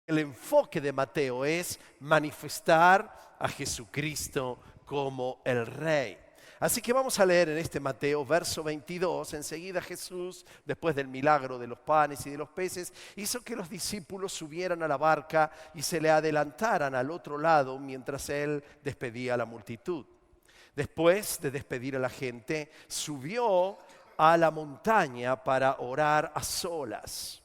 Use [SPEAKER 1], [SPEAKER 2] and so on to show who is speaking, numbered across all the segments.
[SPEAKER 1] El enfoque de Mateo es manifestar a Jesucristo como el Rey. Así que vamos a leer en este Mateo, verso 22. Enseguida Jesús, después del milagro de los panes y de los peces, hizo que los discípulos subieran a la barca y se le adelantaran al otro lado mientras él despedía a la multitud. Después de despedir a la gente, subió a la montaña para orar a solas.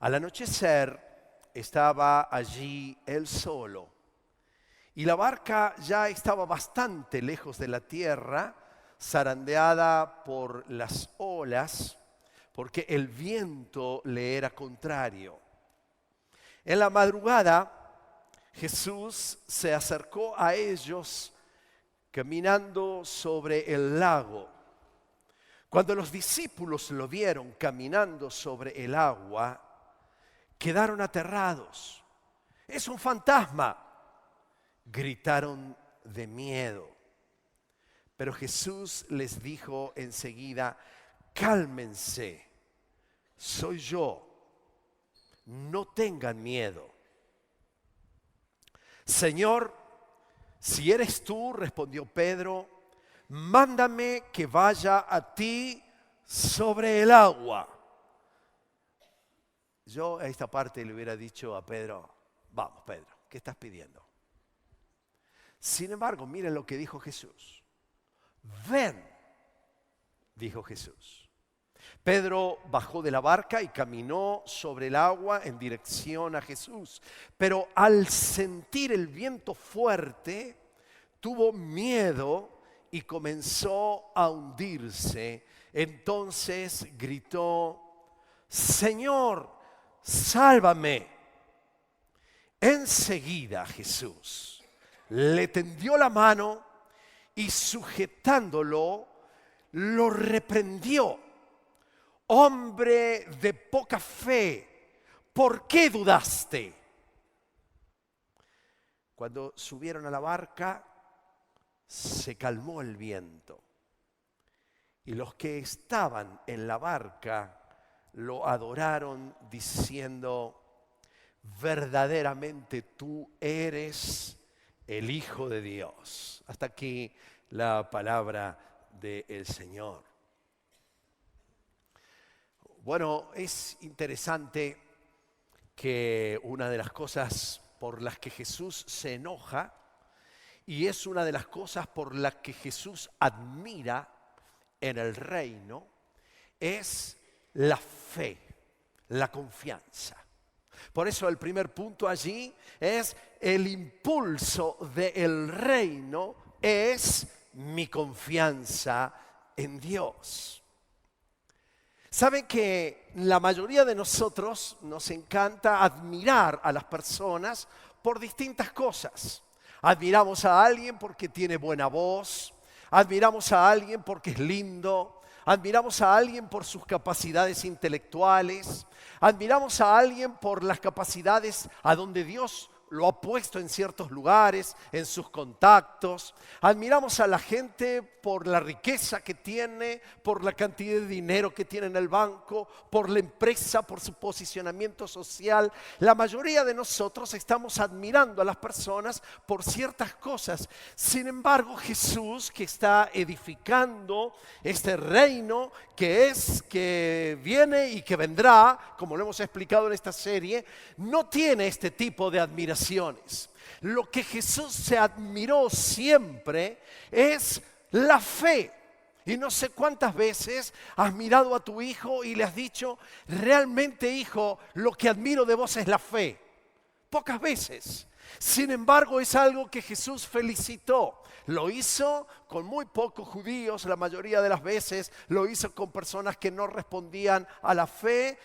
[SPEAKER 1] Al anochecer estaba allí él solo y la barca ya estaba bastante lejos de la tierra, zarandeada por las olas, porque el viento le era contrario. En la madrugada, Jesús se acercó a ellos caminando sobre el lago. Cuando los discípulos lo vieron caminando sobre el agua, quedaron aterrados. ¡Es un fantasma!, gritaron de miedo. Pero Jesús les dijo enseguida: cálmense, soy yo, no tengan miedo. Señor, si eres tú, respondió Pedro, mándame que vaya a ti sobre el agua. Yo a esta parte le hubiera dicho a Pedro: vamos, Pedro, ¿qué estás pidiendo? Sin embargo, miren lo que dijo Jesús. Ven, dijo Jesús. Pedro bajó de la barca y caminó sobre el agua en dirección a Jesús. Pero al sentir el viento fuerte, tuvo miedo y comenzó a hundirse. Entonces gritó: Señor, sálvame. Enseguida Jesús le tendió la mano y sujetándolo, lo reprendió. Hombre de poca fe, ¿por qué dudaste? Cuando subieron a la barca, se calmó el viento. Y los que estaban en la barca lo adoraron diciendo: verdaderamente tú eres el Hijo de Dios. Hasta aquí la palabra del Señor. Bueno, es interesante que una de las cosas por las que Jesús se enoja, y es una de las cosas por las que Jesús admira en el reino, es la fe, la confianza. Por eso el primer punto allí es: el impulso del reino es mi confianza en Dios. Saben que la mayoría de nosotros nos encanta admirar a las personas por distintas cosas. Admiramos a alguien porque tiene buena voz, admiramos a alguien porque es lindo, admiramos a alguien por sus capacidades intelectuales, admiramos a alguien por las capacidades a donde Dios lo ha puesto en ciertos lugares, en sus contactos. Admiramos a la gente por la riqueza que tiene, por la cantidad de dinero que tiene en el banco, por la empresa, por su posicionamiento social. La mayoría de nosotros estamos admirando a las personas por ciertas cosas. Sin embargo, Jesús, que está edificando este reino que viene y que vendrá, como lo hemos explicado en esta serie, no tiene este tipo de admiraciones. Lo que Jesús se admiró siempre es la fe. Y no sé cuántas veces has mirado a tu hijo y le has dicho: realmente, hijo, lo que admiro de vos es la fe. Pocas veces. Sin embargo, es algo que Jesús felicitó. Lo hizo con muy pocos judíos, la mayoría de las veces lo hizo con personas que no respondían a la fe.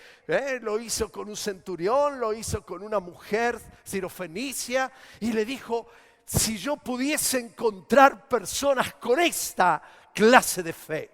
[SPEAKER 1] Lo hizo con un centurión, lo hizo con una mujer sirofenicia y le dijo: si yo pudiese encontrar personas con esta clase de fe.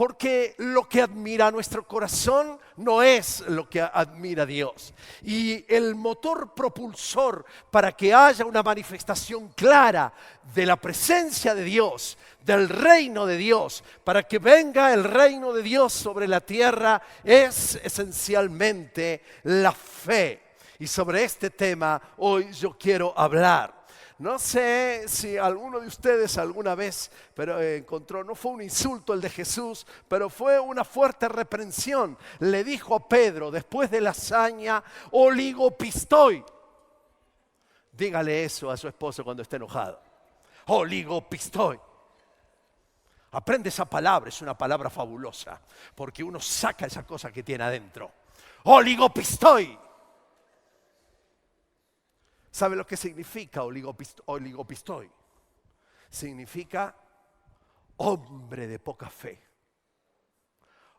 [SPEAKER 1] porque lo que admira nuestro corazón no es lo que admira Dios. Y el motor propulsor para que haya una manifestación clara de la presencia de Dios, del reino de Dios, para que venga el reino de Dios sobre la tierra, es esencialmente la fe. Y sobre este tema hoy yo quiero hablar. No sé si alguno de ustedes alguna vez encontró, no fue un insulto el de Jesús, pero fue una fuerte reprensión. Le dijo a Pedro después de la hazaña, oligopistoi. Dígale eso a su esposo cuando esté enojado. Oligopistoi. Aprende esa palabra, es una palabra fabulosa, porque uno saca esa cosa que tiene adentro. Oligopistoi. ¿Sabe lo que significa oligopistoi? Significa hombre de poca fe.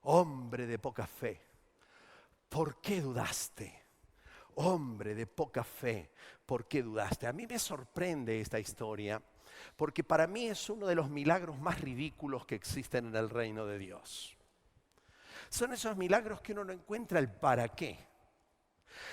[SPEAKER 1] Hombre de poca fe. ¿Por qué dudaste? Hombre de poca fe, ¿por qué dudaste? A mí me sorprende esta historia, porque para mí es uno de los milagros más ridículos que existen en el reino de Dios. Son esos milagros que uno no encuentra el para qué.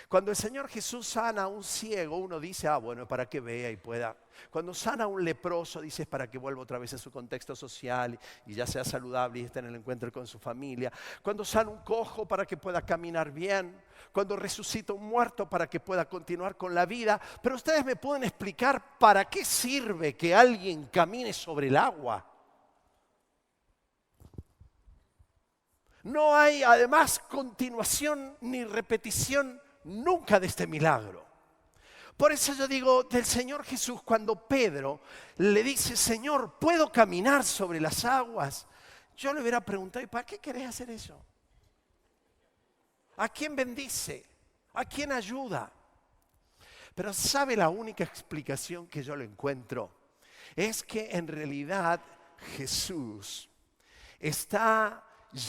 [SPEAKER 1] Cuando el Señor Jesús sana a un ciego, uno dice, bueno, para que vea y pueda. Cuando sana a un leproso, dice, es para que vuelva otra vez a su contexto social y ya sea saludable y esté en el encuentro con su familia. Cuando sana un cojo, para que pueda caminar bien. Cuando resucita un muerto, para que pueda continuar con la vida. Pero ustedes me pueden explicar para qué sirve que alguien camine sobre el agua. No hay además continuación ni repetición nunca de este milagro. Por eso yo digo del Señor Jesús, cuando Pedro le dice, Señor, ¿puedo caminar sobre las aguas? Yo le hubiera preguntado, ¿y para qué querés hacer eso? ¿A quién bendice? ¿A quién ayuda? Pero ¿sabe la única explicación que yo le encuentro? Es que en realidad Jesús está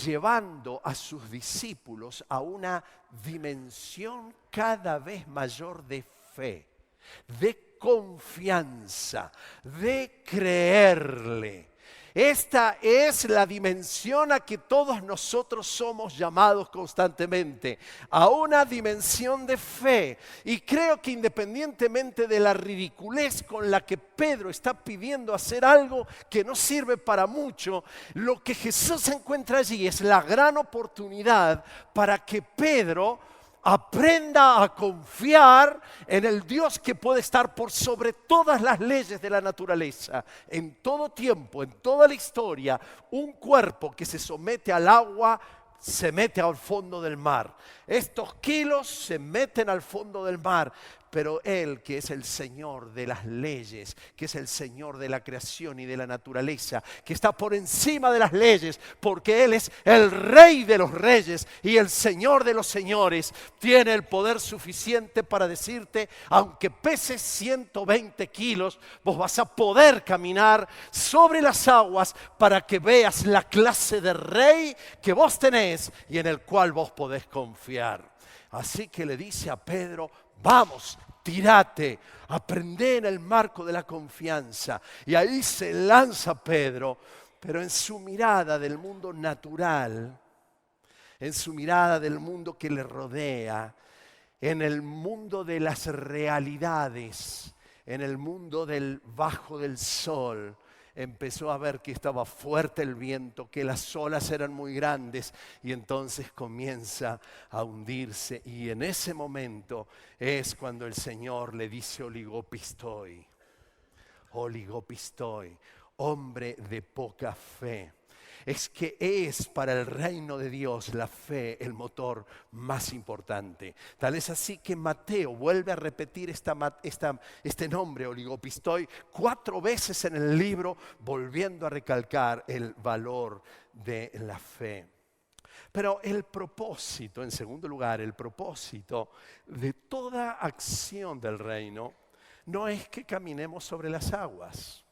[SPEAKER 1] llevando a sus discípulos a una dimensión cada vez mayor de fe, de confianza, de creerle. Esta es la dimensión a que todos nosotros somos llamados constantemente, a una dimensión de fe. Y creo que independientemente de la ridiculez con la que Pedro está pidiendo hacer algo que no sirve para mucho, lo que Jesús encuentra allí es la gran oportunidad para que Pedro aprenda a confiar en el Dios que puede estar por sobre todas las leyes de la naturaleza. En todo tiempo, en toda la historia, un cuerpo que se somete al agua se mete al fondo del mar. Estos kilos se meten al fondo del mar. Pero Él, que es el Señor de las leyes, que es el Señor de la creación y de la naturaleza, que está por encima de las leyes, porque Él es el Rey de los reyes y el Señor de los señores, tiene el poder suficiente para decirte, aunque peses 120 kilos, vos vas a poder caminar sobre las aguas para que veas la clase de Rey que vos tenés y en el cual vos podés confiar. Así que le dice a Pedro, vamos, tírate, aprende en el marco de la confianza. Y ahí se lanza Pedro, pero en su mirada del mundo natural, en su mirada del mundo que le rodea, en el mundo de las realidades, en el mundo del bajo del sol, empezó a ver que estaba fuerte el viento, que las olas eran muy grandes y entonces comienza a hundirse. Y en ese momento es cuando el Señor le dice oligopistoi, oligopistoi, hombre de poca fe. Es que es para el reino de Dios la fe el motor más importante. Tal es así que Mateo vuelve a repetir este nombre, oligopistoi, 4 veces en el libro, volviendo a recalcar el valor de la fe. Pero el propósito, en segundo lugar, el propósito de toda acción del reino no es que caminemos sobre las aguas.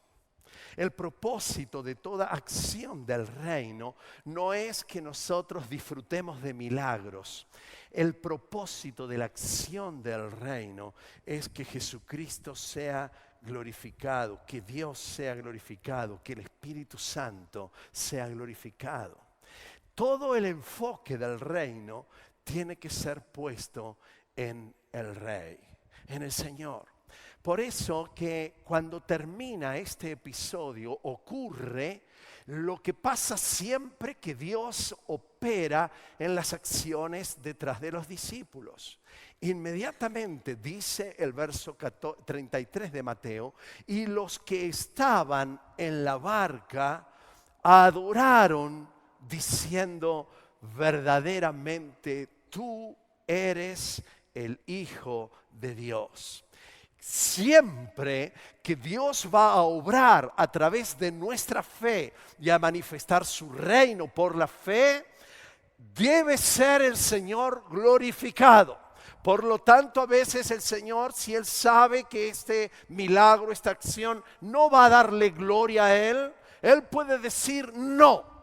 [SPEAKER 1] El propósito de toda acción del reino no es que nosotros disfrutemos de milagros. El propósito de la acción del reino es que Jesucristo sea glorificado, que Dios sea glorificado, que el Espíritu Santo sea glorificado. todo el enfoque del reino tiene que ser puesto en el Rey, en el Señor. Por eso que cuando termina este episodio ocurre lo que pasa siempre que Dios opera en las acciones detrás de los discípulos. Inmediatamente dice el verso 33 de Mateo, y los que estaban en la barca adoraron diciendo, verdaderamente tú eres el Hijo de Dios. Siempre que Dios va a obrar a través de nuestra fe y a manifestar su reino por la fe, debe ser el Señor glorificado. Por lo tanto, a veces el Señor, si Él sabe que este milagro, esta acción no va a darle gloria a Él, Él puede decir no,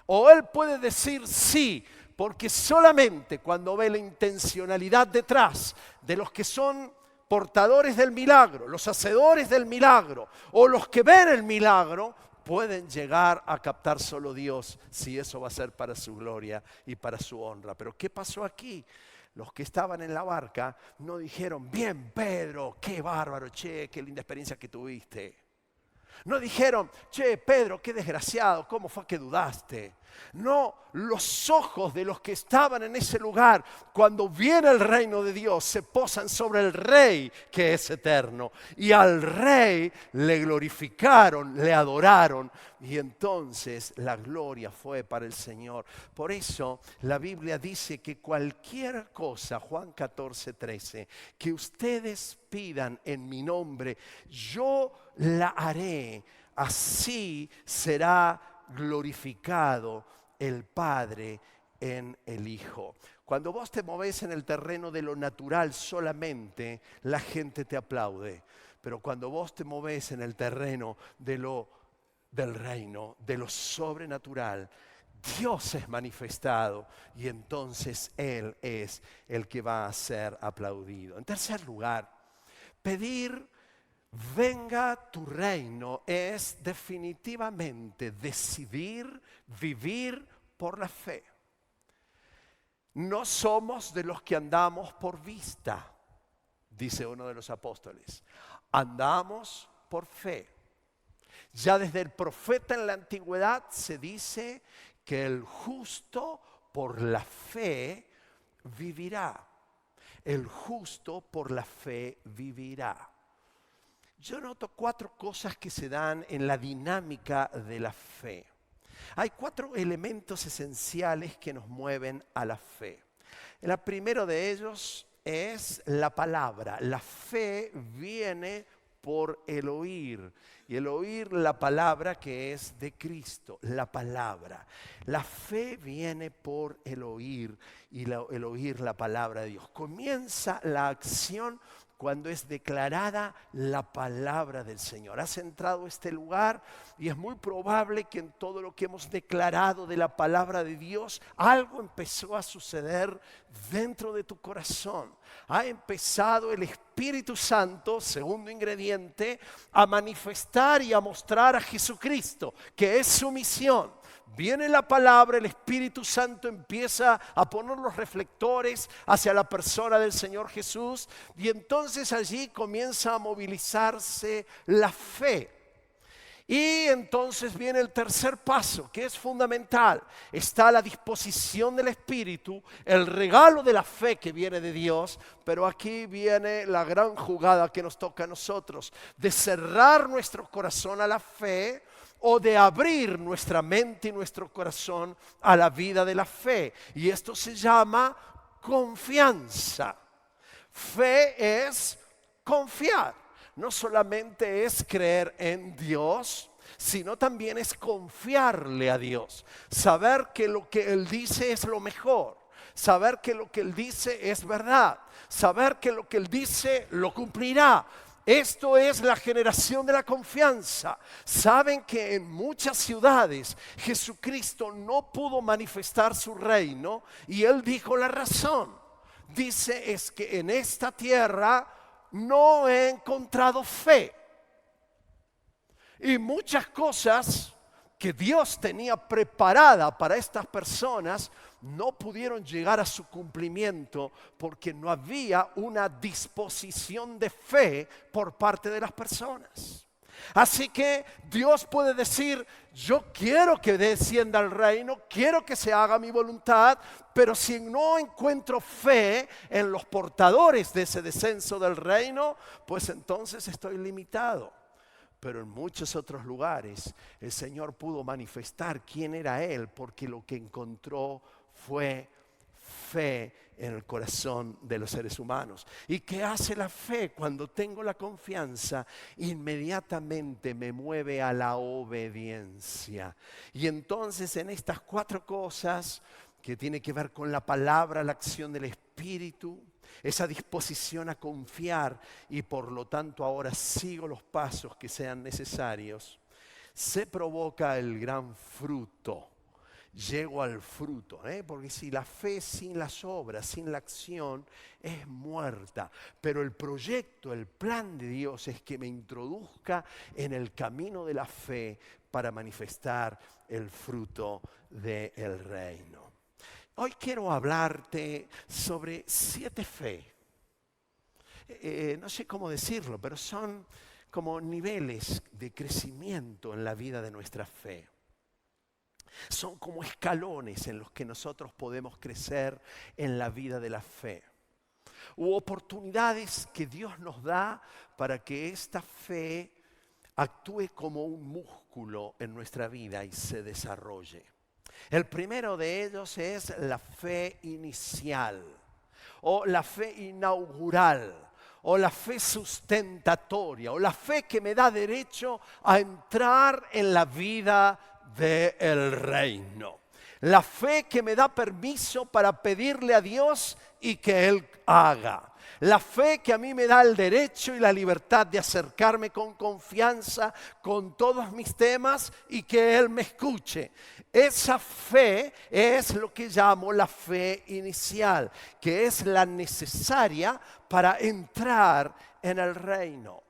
[SPEAKER 1] o Él puede decir sí, porque solamente cuando ve la intencionalidad detrás de los que son portadores del milagro, los hacedores del milagro o los que ven el milagro, pueden llegar a captar solo Dios, si eso va a ser para su gloria y para su honra. Pero ¿qué pasó aquí? Los que estaban en la barca no dijeron, bien Pedro, qué bárbaro, che, qué linda experiencia que tuviste. No dijeron, che, Pedro, qué desgraciado, ¿cómo fue que dudaste? No, los ojos de los que estaban en ese lugar, cuando viene el reino de Dios, se posan sobre el Rey que es eterno. Y al Rey le glorificaron, le adoraron. Y entonces la gloria fue para el Señor. Por eso la Biblia dice que cualquier cosa, Juan 14:13, que ustedes pidan en mi nombre, yo la haré. Así será glorificado el Padre en el Hijo. Cuando vos te movés en el terreno de lo natural solamente, la gente te aplaude. Pero cuando vos te movés en el terreno del reino, de lo sobrenatural, Dios es manifestado y entonces Él es el que va a ser aplaudido. En tercer lugar, pedir venga tu reino es definitivamente decidir vivir por la fe. No somos de los que andamos por vista, dice uno de los apóstoles. Andamos por fe. Ya desde el profeta en la antigüedad se dice que el justo por la fe vivirá. El justo por la fe vivirá. Yo noto 4 cosas que se dan en la dinámica de la fe. Hay 4 elementos esenciales que nos mueven a la fe. El primero de ellos es la palabra. La fe viene por el oír. Y el oír la palabra que es de Cristo, la palabra. La fe viene por el oír y el oír la palabra de Dios. Comienza la acción cuando es declarada la palabra del Señor. Has entrado a este lugar y es muy probable que en todo lo que hemos declarado de la palabra de Dios, algo empezó a suceder dentro de tu corazón. Ha empezado el Espíritu Santo, segundo ingrediente, a manifestar y a mostrar a Jesucristo, que es su misión. Viene la palabra, el Espíritu Santo empieza a poner los reflectores hacia la persona del Señor Jesús y entonces allí comienza a movilizarse la fe. Y entonces viene el tercer paso, que es fundamental. Está a la disposición del Espíritu, el regalo de la fe que viene de Dios, pero aquí viene la gran jugada que nos toca a nosotros, de cerrar nuestro corazón a la fe o de abrir nuestra mente y nuestro corazón a la vida de la fe. Y esto se llama confianza. Fe es confiar. No solamente es creer en Dios, sino también es confiarle a Dios. Saber que lo que Él dice es lo mejor. Saber que lo que Él dice es verdad. Saber que lo que Él dice lo cumplirá. Esto es la generación de la confianza. Saben que en muchas ciudades Jesucristo no pudo manifestar su reino y Él dijo la razón. Dice es que en esta tierra no he encontrado fe. Y muchas cosas que Dios tenía preparada para estas personas no pudieron llegar a su cumplimiento porque no había una disposición de fe por parte de las personas. Así que Dios puede decir, yo quiero que descienda el reino, quiero que se haga mi voluntad, pero si no encuentro fe en los portadores de ese descenso del reino, pues entonces estoy limitado. Pero en muchos otros lugares el Señor pudo manifestar quién era Él, porque lo que encontró fue fe en el corazón de los seres humanos. ¿Y qué hace la fe? Cuando tengo la confianza, inmediatamente me mueve a la obediencia. Y entonces en estas 4 cosas que tiene que ver con la palabra, la acción del Espíritu, esa disposición a confiar y por lo tanto ahora sigo los pasos que sean necesarios, se provoca el gran fruto. Llego al fruto, porque si la fe sin las obras, sin la acción, es muerta. Pero el proyecto, el plan de Dios es que me introduzca en el camino de la fe para manifestar el fruto del reino. Hoy quiero hablarte sobre 7 fe. No sé cómo decirlo, pero son como niveles de crecimiento en la vida de nuestra fe. Son como escalones en los que nosotros podemos crecer en la vida de la fe. U oportunidades que Dios nos da para que esta fe actúe como un músculo en nuestra vida y se desarrolle. El primero de ellos es la fe inicial, o la fe inaugural, o la fe sustentatoria, o la fe que me da derecho a entrar en la vida del reino. La fe que me da permiso para pedirle a Dios y que Él haga. La fe que a mí me da el derecho y la libertad de acercarme con confianza con todos mis temas y que Él me escuche. Esa fe es lo que llamo la fe inicial, que es la necesaria para entrar en el reino.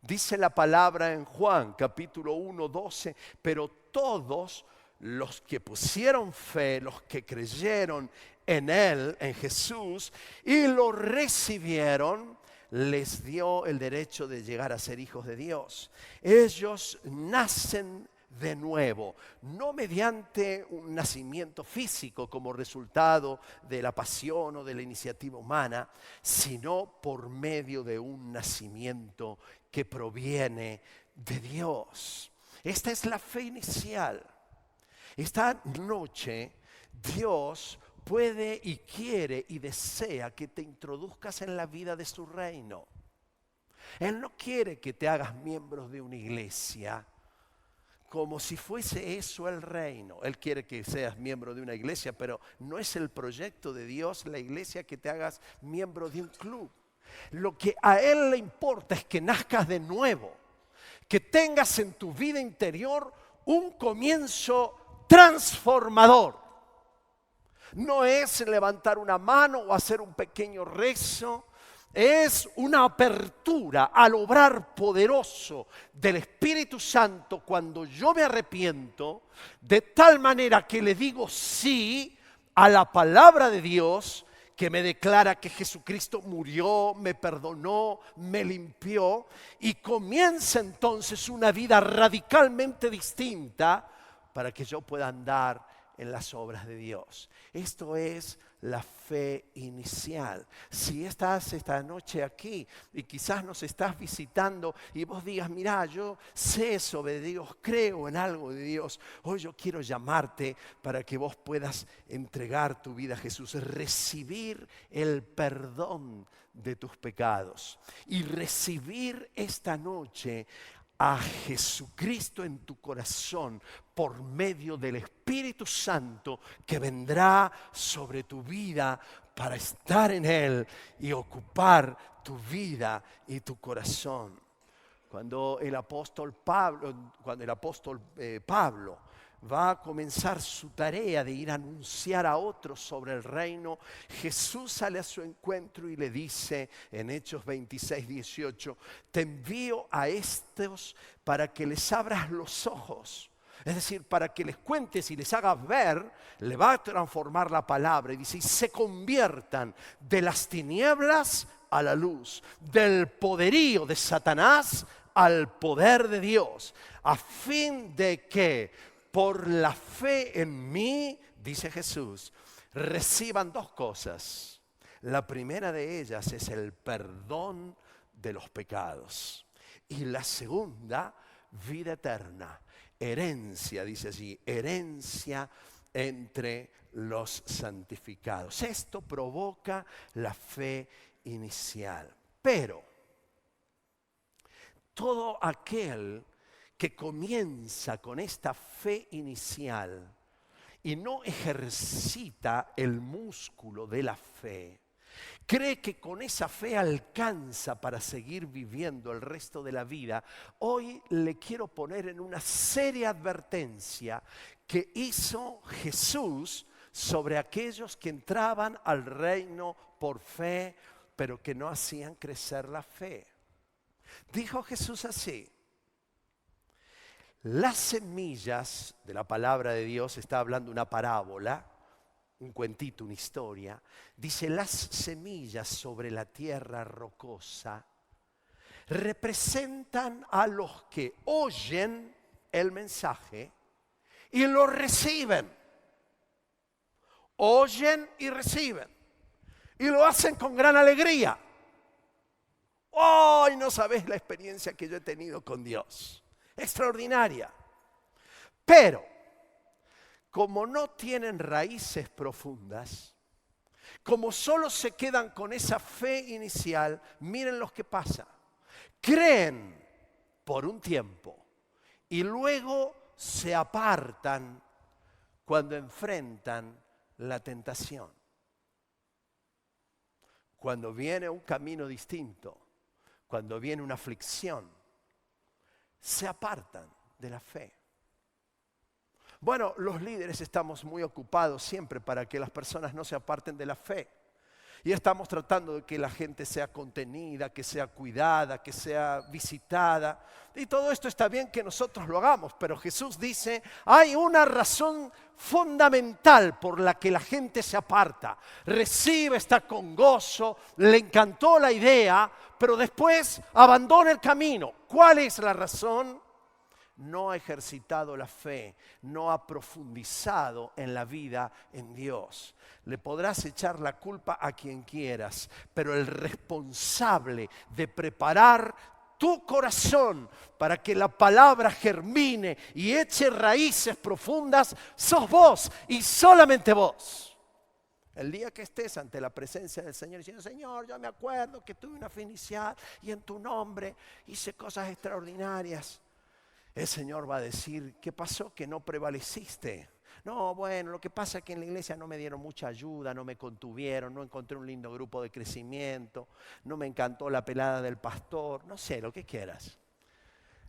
[SPEAKER 1] Dice la palabra en Juan capítulo 1, 12, pero todos los que pusieron fe, los que creyeron en Él, en Jesús, y lo recibieron, les dio el derecho de llegar a ser hijos de Dios. Ellos nacen de nuevo, no mediante un nacimiento físico como resultado de la pasión o de la iniciativa humana, sino por medio de un nacimiento que proviene de Dios. Esta es la fe inicial. Esta noche Dios puede y quiere y desea que te introduzcas en la vida de su reino. Él no quiere que te hagas miembros de una iglesia como si fuese eso el reino. Él quiere que seas miembro de una iglesia, pero no es el proyecto de Dios la iglesia que te hagas miembro de un club. Lo que a Él le importa es que nazcas de nuevo, que tengas en tu vida interior un comienzo transformador. No es levantar una mano o hacer un pequeño rezo. Es una apertura al obrar poderoso del Espíritu Santo cuando yo me arrepiento, de tal manera que le digo sí a la palabra de Dios que me declara que Jesucristo murió, me perdonó, me limpió, y comienza entonces una vida radicalmente distinta para que yo pueda andar en las obras de Dios. Esto es la fe inicial. Si estás esta noche aquí y quizás nos estás visitando y vos digas, mira, yo sé sobre Dios, creo en algo de Dios, hoy yo quiero llamarte para que vos puedas entregar tu vida a Jesús, recibir el perdón de tus pecados y recibir esta noche a Jesucristo en tu corazón por medio del Espíritu Santo que vendrá sobre tu vida para estar en Él y ocupar tu vida y tu corazón. Cuando el apóstol Pablo va a comenzar su tarea de ir a anunciar a otros sobre el reino, Jesús sale a su encuentro y le dice en Hechos 26, 18, te envío a estos para que les abras los ojos, Es decir, para que les cuentes y les hagas ver, le va a transformar la palabra. Y dice, y se conviertan de las tinieblas a la luz, del poderío de Satanás al poder de Dios, a fin de que por la fe en mí, dice Jesús, reciban dos cosas. La primera de ellas es el perdón de los pecados. Y la segunda, vida eterna. Herencia, dice allí, herencia entre los santificados. Esto provoca la fe inicial. Pero todo aquel que comienza con esta fe inicial y no ejercita el músculo de la fe, cree que con esa fe alcanza para seguir viviendo el resto de la vida. Hoy le quiero poner en una seria advertencia que hizo Jesús sobre aquellos que entraban al reino por fe, pero que no hacían crecer la fe. Dijo Jesús así: las semillas de la palabra de Dios, está hablando una parábola, un cuentito, una historia, dice, las semillas sobre la tierra rocosa representan a los que oyen el mensaje y lo reciben. Oyen y reciben. Y lo hacen con gran alegría. ¡Ay, no sabes la experiencia que yo he tenido con Dios! Extraordinaria. Pero como no tienen raíces profundas, como solo se quedan con esa fe inicial, miren lo que pasa. Creen por un tiempo y luego se apartan cuando enfrentan la tentación. Cuando viene un camino distinto, cuando viene una aflicción, se apartan de la fe. Bueno, los líderes estamos muy ocupados siempre para que las personas no se aparten de la fe. Y estamos tratando de que la gente sea contenida, que sea cuidada, que sea visitada. Y todo esto está bien que nosotros lo hagamos, pero Jesús dice, hay una razón fundamental por la que la gente se aparta. Recibe, está con gozo, le encantó la idea, pero después abandona el camino. ¿Cuál es la razón? No ha ejercitado la fe, no ha profundizado en la vida en Dios. Le podrás echar la culpa a quien quieras, pero el responsable de preparar tu corazón para que la palabra germine y eche raíces profundas, sos vos y solamente vos. El día que estés ante la presencia del Señor diciendo, Señor, yo me acuerdo que tuve una fe inicial y en tu nombre hice cosas extraordinarias. El Señor va a decir, ¿qué pasó? Que no prevaleciste. No, bueno, lo que pasa es que en la iglesia no me dieron mucha ayuda, no me contuvieron, no encontré un lindo grupo de crecimiento, no me encantó la pelada del pastor, no sé, lo que quieras.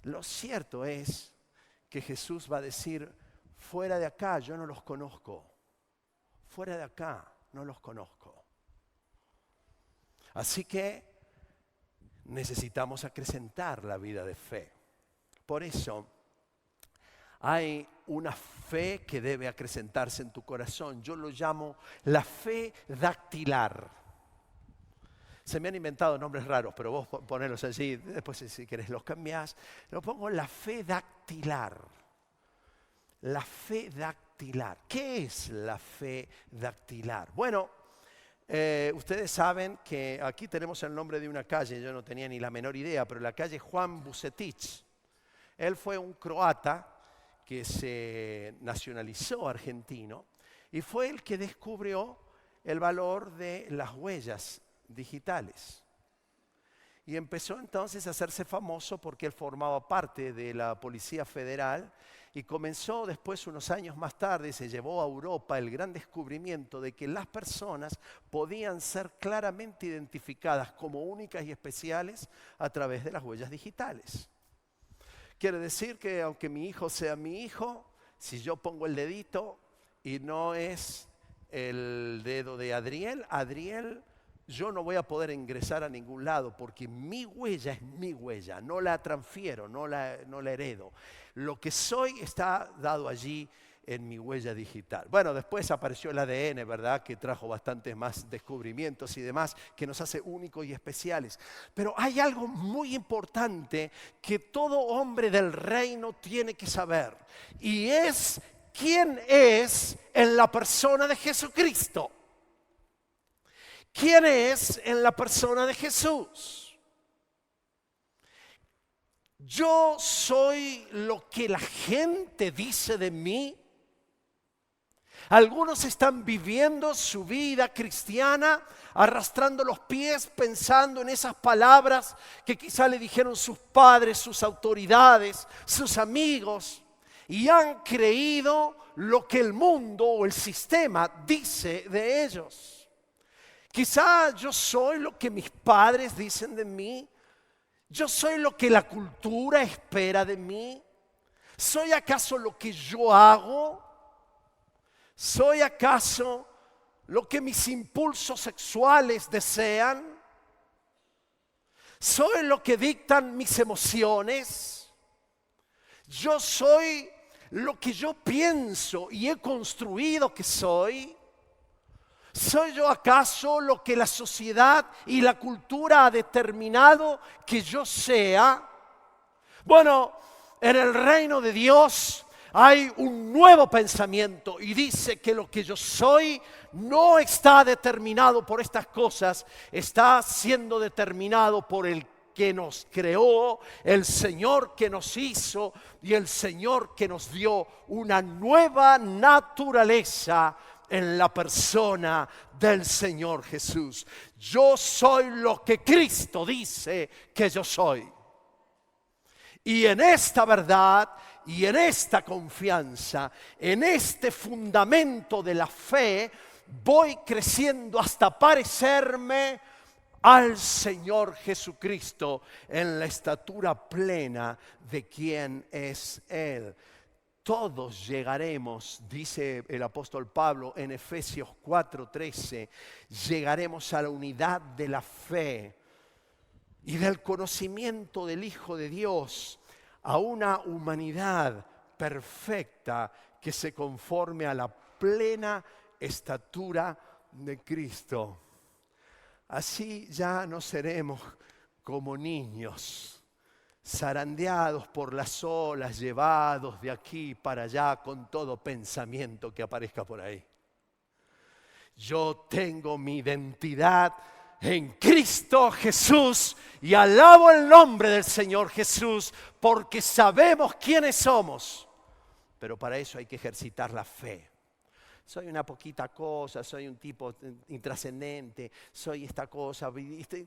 [SPEAKER 1] Lo cierto es que Jesús va a decir, fuera de acá yo no los conozco, fuera de acá no los conozco. Así que necesitamos acrecentar la vida de fe. Por eso hay una fe que debe acrecentarse en tu corazón. Yo lo llamo la fe dactilar. Se me han inventado nombres raros, pero vos ponedlos allí, después si querés los cambiás. Lo pongo la fe dactilar. La fe dactilar. ¿Qué es la fe dactilar? Bueno, ustedes saben que aquí tenemos el nombre de una calle, yo no tenía ni la menor idea, pero la calle Juan Bucetich. Él fue un croata que se nacionalizó argentino y fue el que descubrió el valor de las huellas digitales. Y empezó entonces a hacerse famoso porque él formaba parte de la Policía Federal y comenzó después, unos años más tarde, se llevó a Europa el gran descubrimiento de que las personas podían ser claramente identificadas como únicas y especiales a través de las huellas digitales. Quiere decir que aunque mi hijo sea mi hijo, si yo pongo el dedito y no es el dedo de Adriel, Adriel yo no voy a poder ingresar a ningún lado porque mi huella es mi huella, no la transfiero, no la heredo. Lo que soy está dado allí en mi huella digital. Bueno, después apareció el ADN, ¿verdad? Que trajo bastantes más descubrimientos y demás, que nos hace únicos y especiales. Pero hay algo muy importante que todo hombre del reino tiene que saber, y es quién es en la persona de Jesucristo. ¿Quién es en la persona de Jesús? Yo soy lo que la gente dice de mí. Algunos están viviendo su vida cristiana, arrastrando los pies, pensando en esas palabras que quizá le dijeron sus padres, sus autoridades, sus amigos, y han creído lo que el mundo o el sistema dice de ellos. Quizá yo soy lo que mis padres dicen de mí. Yo soy lo que la cultura espera de mí. ¿Soy acaso lo que yo hago? ¿Soy acaso lo que mis impulsos sexuales desean? ¿Soy lo que dictan mis emociones? ¿Yo soy lo que yo pienso y he construido que soy? ¿Soy yo acaso lo que la sociedad y la cultura ha determinado que yo sea? Bueno, en el reino de Dios hay un nuevo pensamiento y dice que lo que yo soy no está determinado por estas cosas, está siendo determinado por el que nos creó, el Señor que nos hizo y el Señor que nos dio una nueva naturaleza en la persona del Señor Jesús. Yo soy lo que Cristo dice que yo soy. Y en esta verdad y en esta confianza, en este fundamento de la fe, voy creciendo hasta parecerme al Señor Jesucristo en la estatura plena de quien es Él. Todos llegaremos, dice el apóstol Pablo en Efesios 4:13, llegaremos a la unidad de la fe y del conocimiento del Hijo de Dios, a una humanidad perfecta que se conforme a la plena estatura de Cristo. Así ya no seremos como niños, zarandeados por las olas, llevados de aquí para allá con todo pensamiento que aparezca por ahí. Yo tengo mi identidad en Cristo Jesús y alabo el nombre del Señor Jesús porque sabemos quiénes somos, pero para eso hay que ejercitar la fe. Soy una poquita cosa, soy un tipo intrascendente, soy esta cosa,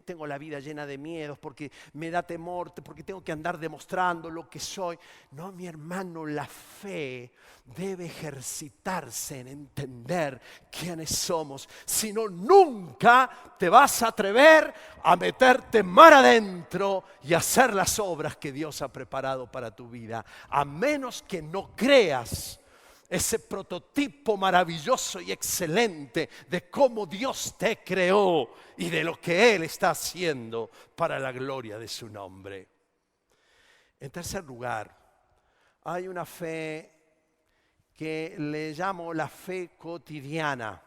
[SPEAKER 1] tengo la vida llena de miedos porque me da temor, porque tengo que andar demostrando lo que soy. No, mi hermano, la fe debe ejercitarse en entender quiénes somos. Si no, nunca te vas a atrever a meterte mar adentro y hacer las obras que Dios ha preparado para tu vida, a menos que no creas ese prototipo maravilloso y excelente de cómo Dios te creó y de lo que Él está haciendo para la gloria de su nombre. En tercer lugar, hay una fe que le llamo la fe cotidiana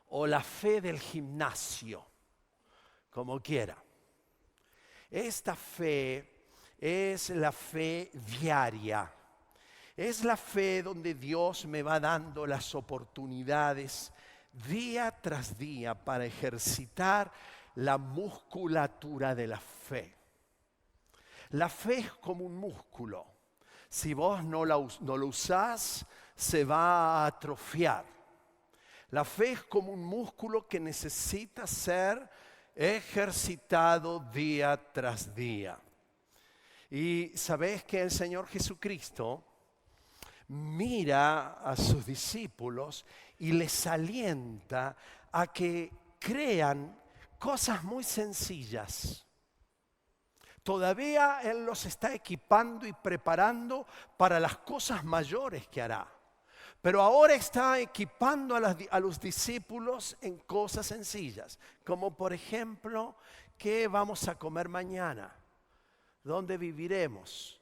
[SPEAKER 1] o la fe del gimnasio, como quiera. Esta fe es la fe diaria. Es la fe donde Dios me va dando las oportunidades día tras día para ejercitar la musculatura de la fe. La fe es como un músculo. Si vos no lo usás, se va a atrofiar. La fe es como un músculo que necesita ser ejercitado día tras día. Y sabés que el Señor Jesucristo mira a sus discípulos y les alienta a que crean cosas muy sencillas. Todavía Él los está equipando y preparando para las cosas mayores que hará. Pero ahora está equipando a los discípulos en cosas sencillas, como por ejemplo, ¿qué vamos a comer mañana? ¿Dónde viviremos?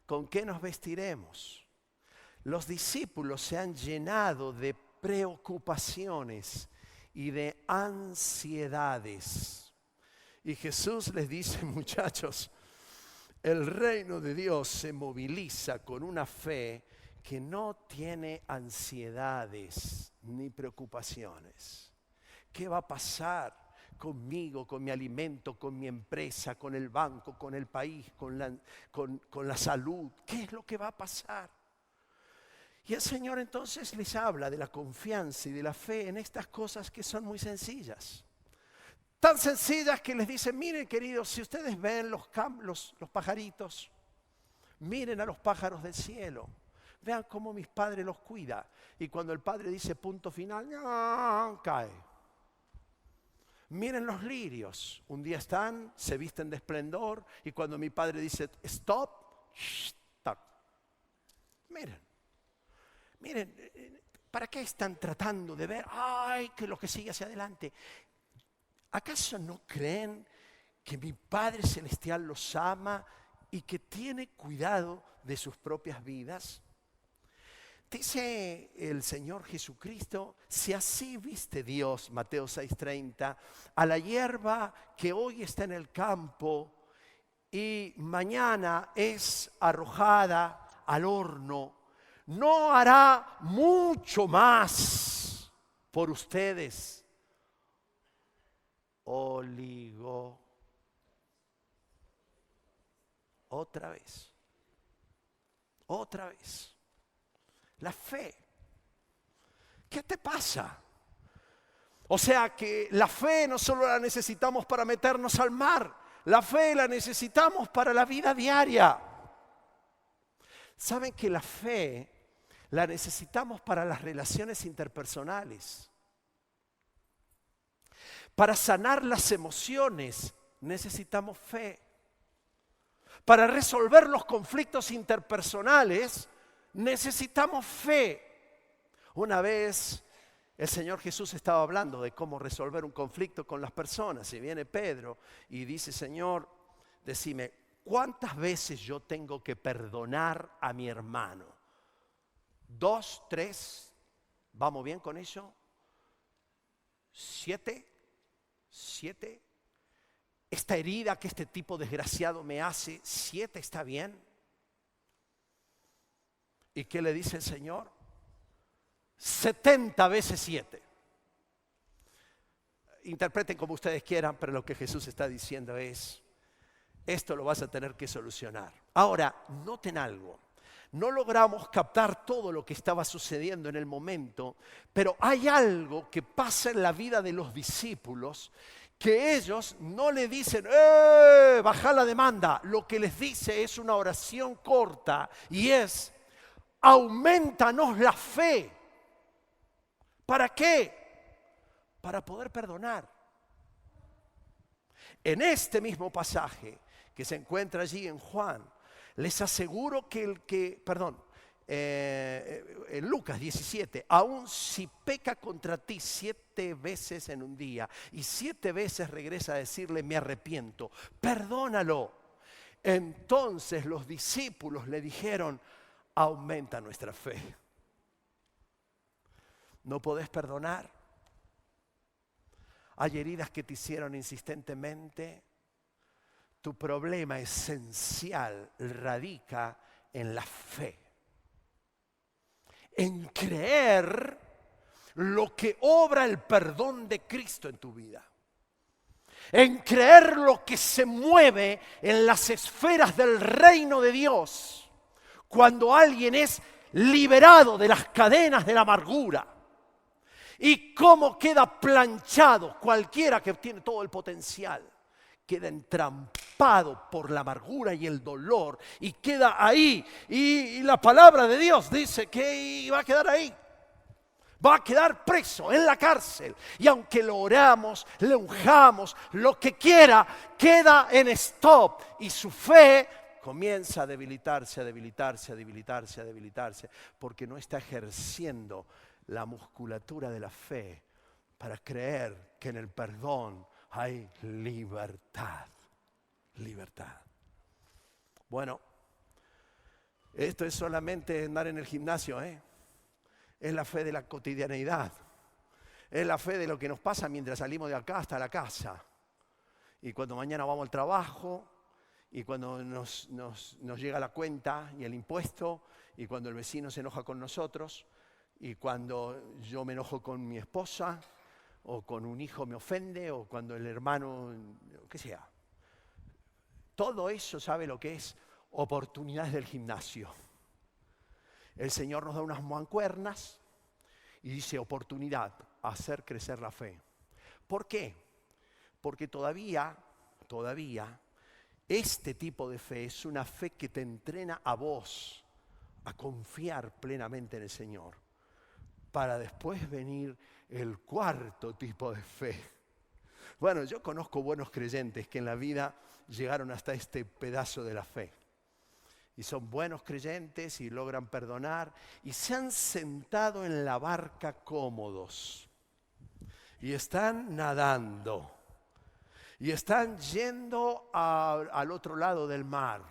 [SPEAKER 1] ¿Con qué nos vestiremos? Los discípulos se han llenado de preocupaciones y de ansiedades. Y Jesús les dice, muchachos, el reino de Dios se moviliza con una fe que no tiene ansiedades ni preocupaciones. ¿Qué va a pasar conmigo, con mi alimento, con mi empresa, con el banco, con el país, con la salud? ¿Qué es lo que va a pasar? Y el Señor entonces les habla de la confianza y de la fe en estas cosas que son muy sencillas. Tan sencillas que les dice, miren queridos, si ustedes ven los pajaritos, miren a los pájaros del cielo. Vean cómo mis padres los cuida. Y cuando el padre dice punto final, cae. Miren los lirios. Un día están, se visten de esplendor. Y cuando mi padre dice stop, stop. Miren, ¿para qué están tratando de ver? Ay, que lo que sigue hacia adelante. ¿Acaso no creen que mi Padre Celestial los ama y que tiene cuidado de sus propias vidas? Dice el Señor Jesucristo, si así viste Dios, Mateo 6:30, a la hierba que hoy está en el campo y mañana es arrojada al horno, ¿no hará mucho más por ustedes? Oligo. Otra vez. La fe. ¿Qué te pasa? O sea que la fe no solo la necesitamos para meternos al mar, la fe la necesitamos para la vida diaria. ¿Saben que la fe la necesitamos para las relaciones interpersonales? Para sanar las emociones necesitamos fe. Para resolver los conflictos interpersonales necesitamos fe. Una vez el Señor Jesús estaba hablando de cómo resolver un conflicto con las personas y viene Pedro y dice, Señor, decime, ¿cuántas veces yo tengo que perdonar a mi hermano? 2, 3, ¿vamos bien con eso? 7. Esta herida que este tipo desgraciado me hace, 7 está bien. ¿Y qué le dice el Señor? 70 veces 7. Interpreten como ustedes quieran, pero lo que Jesús está diciendo es, esto lo vas a tener que solucionar. Ahora, noten algo. No logramos captar todo lo que estaba sucediendo en el momento, pero hay algo que pasa en la vida de los discípulos que ellos no le dicen, baja la demanda. Lo que les dice es una oración corta y es, aumentanos la fe. ¿Para qué? Para poder perdonar. En este mismo pasaje que se encuentra allí en Juan, les aseguro que en Lucas 17, aun si peca contra ti 7 veces en un día y 7 veces regresa a decirle me arrepiento, perdónalo. Entonces los discípulos le dijeron, aumenta nuestra fe. ¿No podés perdonar? ¿Hay heridas que te hicieron insistentemente? Tu problema esencial radica en la fe. En creer lo que obra el perdón de Cristo en tu vida. En creer lo que se mueve en las esferas del reino de Dios. Cuando alguien es liberado de las cadenas de la amargura. Y cómo queda planchado cualquiera que tiene todo el potencial. Queda entrampado por la amargura y el dolor y queda ahí. Y la palabra de Dios dice que va a quedar ahí. Va a quedar preso en la cárcel. Y aunque lo oramos, le unjamos, lo que quiera, queda en stop. Y su fe comienza a debilitarse, a debilitarse, a debilitarse, a debilitarse, porque no está ejerciendo la musculatura de la fe para creer que en el perdón hay libertad. Libertad. Bueno, esto es solamente andar en el gimnasio, ¿eh? Es la fe de la cotidianeidad. Es la fe de lo que nos pasa mientras salimos de acá hasta la casa. Y cuando mañana vamos al trabajo, y cuando nos llega la cuenta y el impuesto, y cuando el vecino se enoja con nosotros, y cuando yo me enojo con mi esposa, o con un hijo me ofende, o cuando el hermano, qué sea. Todo eso, ¿sabe lo que es? Oportunidades del gimnasio. El Señor nos da unas mancuernas y dice oportunidad, hacer crecer la fe. ¿Por qué? Porque todavía, este tipo de fe es una fe que te entrena a vos a confiar plenamente en el Señor. Para después venir el cuarto tipo de fe. Bueno, yo conozco buenos creyentes que en la vida llegaron hasta este pedazo de la fe. Y son buenos creyentes y logran perdonar y se han sentado en la barca cómodos. Y están nadando. Y están yendo al otro lado del mar.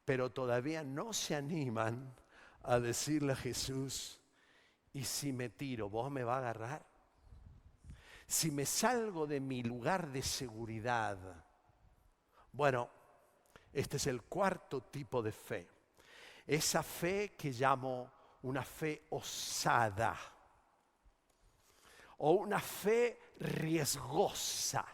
[SPEAKER 1] Pero todavía no se animan a decirle a Jesús, ¿y si me tiro, vos me vas a agarrar? Si me salgo de mi lugar de seguridad. Bueno, este es el cuarto tipo de fe. Esa fe que llamo una fe osada. O una fe riesgosa.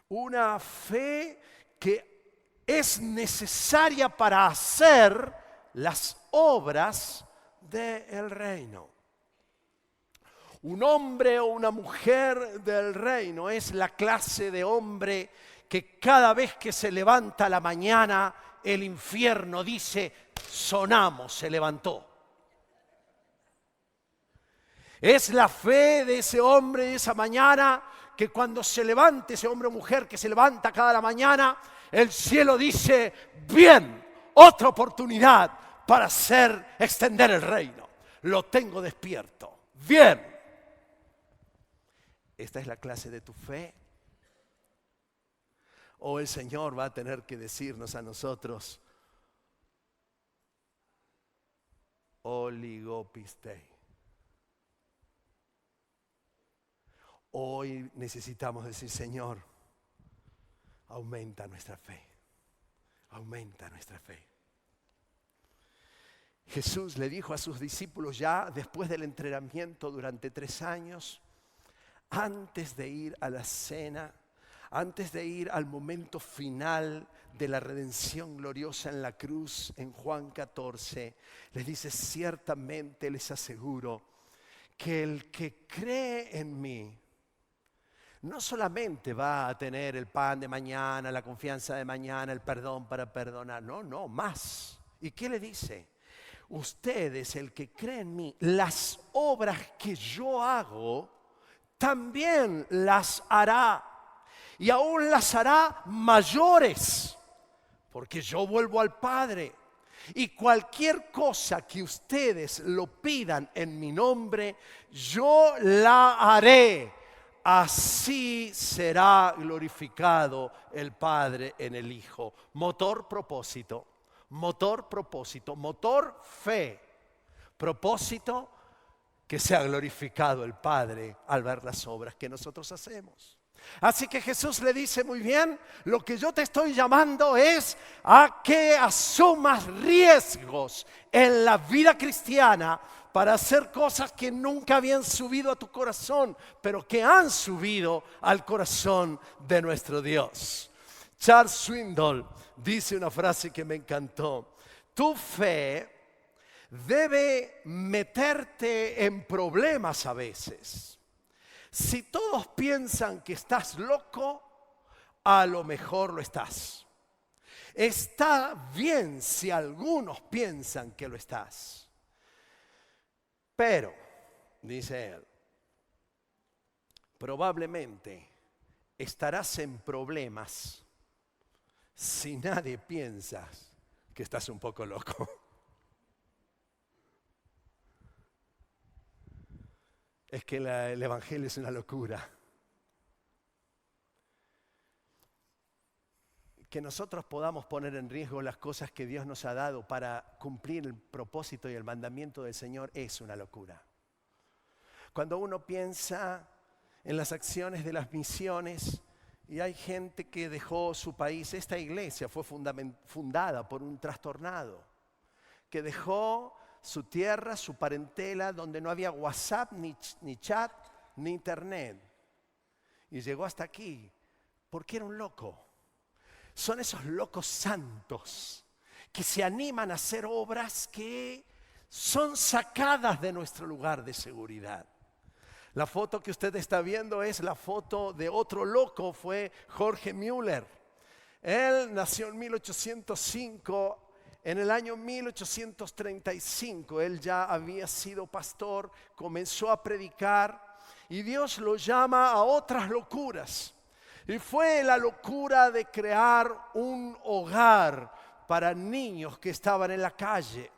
[SPEAKER 1] Una fe que es necesaria para hacer las obras del reino. Un hombre o una mujer del reino es la clase de hombre que cada vez que se levanta la mañana, el infierno dice, sonamos, se levantó. Es la fe de ese hombre de esa mañana que cuando se levante ese hombre o mujer que se levanta cada mañana, el cielo dice, bien, otra oportunidad para extender el reino. Lo tengo despierto. Bien. ¿Esta es la clase de tu fe? O el Señor va a tener que decirnos a nosotros, oligopistei. Hoy necesitamos decir, Señor, aumenta nuestra fe. Aumenta nuestra fe. Jesús le dijo a sus discípulos ya después del entrenamiento durante 3 años, antes de ir a la cena, antes de ir al momento final de la redención gloriosa en la cruz, en Juan 14, les dice, ciertamente les aseguro que el que cree en mí, no solamente va a tener el pan de mañana, la confianza de mañana, el perdón para perdonar, no, más. ¿Y qué le dice? Ustedes, el que cree en mí, las obras que yo hago, también las hará. Y aún las hará mayores, porque yo vuelvo al Padre. Y cualquier cosa que ustedes lo pidan en mi nombre, yo la haré. Así será glorificado el Padre en el Hijo. Motor propósito, motor fe, propósito que sea glorificado el Padre al ver las obras que nosotros hacemos. Así que Jesús le dice muy bien, lo que yo te estoy llamando es a que asumas riesgos en la vida cristiana para hacer cosas que nunca habían subido a tu corazón, pero que han subido al corazón de nuestro Dios. Charles Swindoll dice una frase que me encantó. Tu fe debe meterte en problemas a veces. Si todos piensan que estás loco, a lo mejor lo estás. Está bien si algunos piensan que lo estás. Pero, dice él, probablemente estarás en problemas si nadie piensa que estás un poco loco. Es que el Evangelio es una locura. Que nosotros podamos poner en riesgo las cosas que Dios nos ha dado para cumplir el propósito y el mandamiento del Señor es una locura. Cuando uno piensa en las acciones de las misiones y hay gente que dejó su país, esta iglesia fue fundada por un trastornado que dejó su tierra, su parentela, donde no había WhatsApp, ni chat, ni internet. Y llegó hasta aquí porque era un loco. Son esos locos santos que se animan a hacer obras que son sacadas de nuestro lugar de seguridad. La foto que usted está viendo es la foto de otro loco, fue Jorge Müller. Él nació en 1805. En el año 1835 él ya había sido pastor, comenzó a predicar y Dios lo llama a otras locuras. Y fue la locura de crear un hogar para niños que estaban en la calle.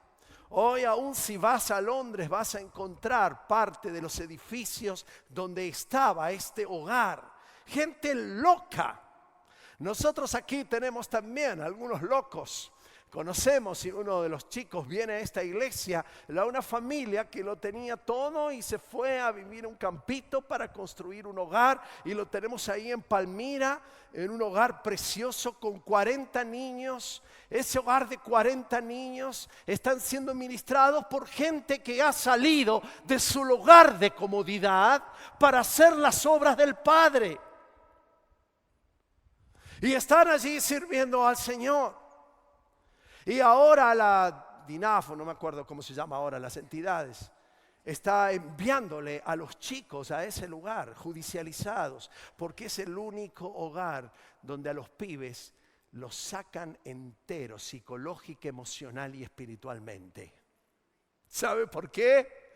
[SPEAKER 1] Hoy aún si vas a Londres vas a encontrar parte de los edificios donde estaba este hogar. Gente loca. Nosotros aquí tenemos también algunos locos. Conocemos, si uno de los chicos viene a esta iglesia, una familia que lo tenía todo y se fue a vivir un campito para construir un hogar y lo tenemos ahí en Palmira, en un hogar precioso con 40 niños. Ese hogar de 40 niños están siendo ministrados por gente que ha salido de su lugar de comodidad para hacer las obras del Padre. Y están allí sirviendo al Señor. Y ahora la DINAFO, no me acuerdo cómo se llama ahora, las entidades, está enviándole a los chicos a ese lugar, judicializados, porque es el único hogar donde a los pibes los sacan enteros, psicológica, emocional y espiritualmente. ¿Sabe por qué?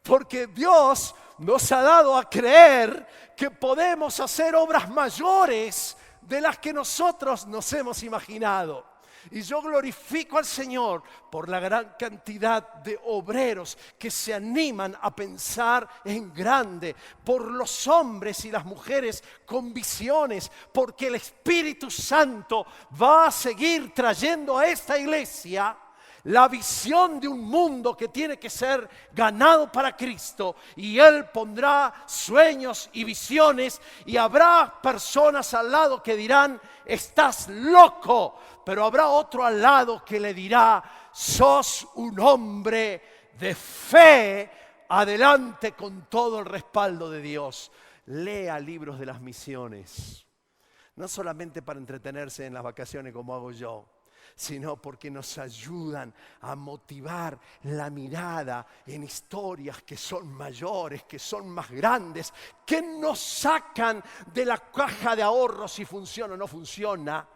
[SPEAKER 1] Porque Dios nos ha dado a creer que podemos hacer obras mayores de las que nosotros nos hemos imaginado. Y yo glorifico al Señor por la gran cantidad de obreros que se animan a pensar en grande, por los hombres y las mujeres con visiones, porque el Espíritu Santo va a seguir trayendo a esta iglesia la visión de un mundo que tiene que ser ganado para Cristo, y Él pondrá sueños y visiones y habrá personas al lado que dirán: estás loco, pero habrá otro al lado que le dirá: sos un hombre de fe, adelante con todo el respaldo de Dios. Lea libros de las misiones, no solamente para entretenerse en las vacaciones como hago yo, sino porque nos ayudan a motivar la mirada en historias que son mayores, que son más grandes, que nos sacan de la caja de ahorros si funciona o no funciona,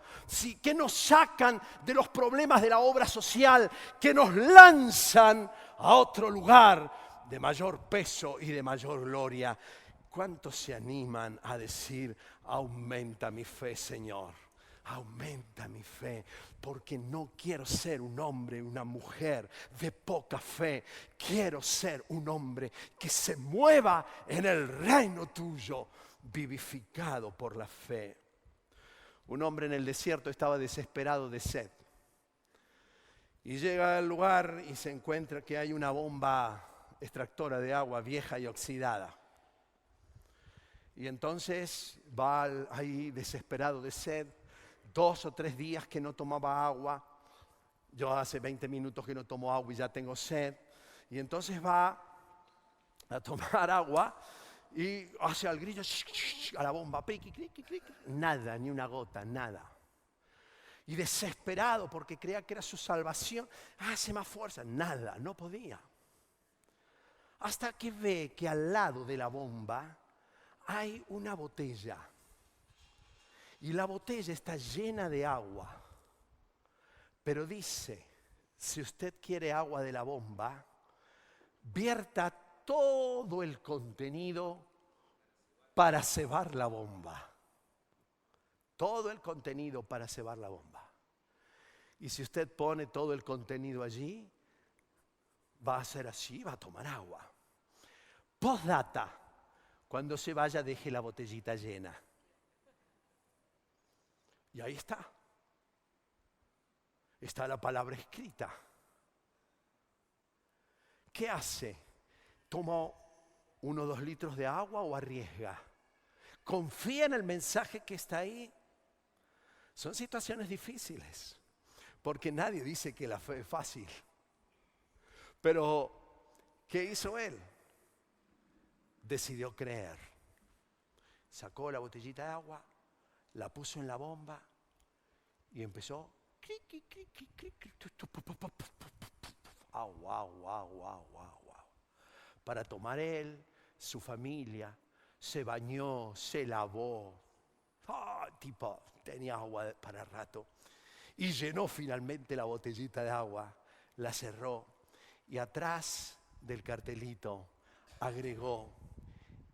[SPEAKER 1] que nos sacan de los problemas de la obra social, que nos lanzan a otro lugar de mayor peso y de mayor gloria. ¿Cuántos se animan a decir: aumenta mi fe, Señor? Aumenta mi fe, porque no quiero ser un hombre, una mujer de poca fe. Quiero ser un hombre que se mueva en el reino tuyo, vivificado por la fe. Un hombre en el desierto estaba desesperado de sed. Y llega al lugar y se encuentra que hay una bomba extractora de agua vieja y oxidada. Y entonces va ahí desesperado de sed. 2 o 3 días que no tomaba agua. Yo hace 20 minutos que no tomo agua y ya tengo sed. Y entonces va a tomar agua y hace al grillo, a la bomba, nada, ni una gota, nada. Y desesperado porque creía que era su salvación, hace más fuerza, nada, no podía. Hasta que ve que al lado de la bomba hay una botella. Y la botella está llena de agua. Pero dice: si usted quiere agua de la bomba, vierta todo el contenido para cebar la bomba. todo el contenido para cebar la bomba. Y si usted pone todo el contenido allí, va a hacer así, va a tomar agua. Postdata, cuando se vaya deje la botellita llena. Y ahí está. Está la palabra escrita. ¿Qué hace? ¿Toma 1 o 2 litros de agua o arriesga? ¿Confía en el mensaje que está ahí? Son situaciones difíciles, porque nadie dice que la fe es fácil. Pero, ¿qué hizo él? Decidió creer. Sacó la botellita de agua, la puso en la bomba y empezó. Wow. Para tomar él, su familia, se bañó, se lavó. Tipo, tenía agua para rato. Y llenó finalmente la botellita de agua, la cerró. Y atrás del cartelito agregó: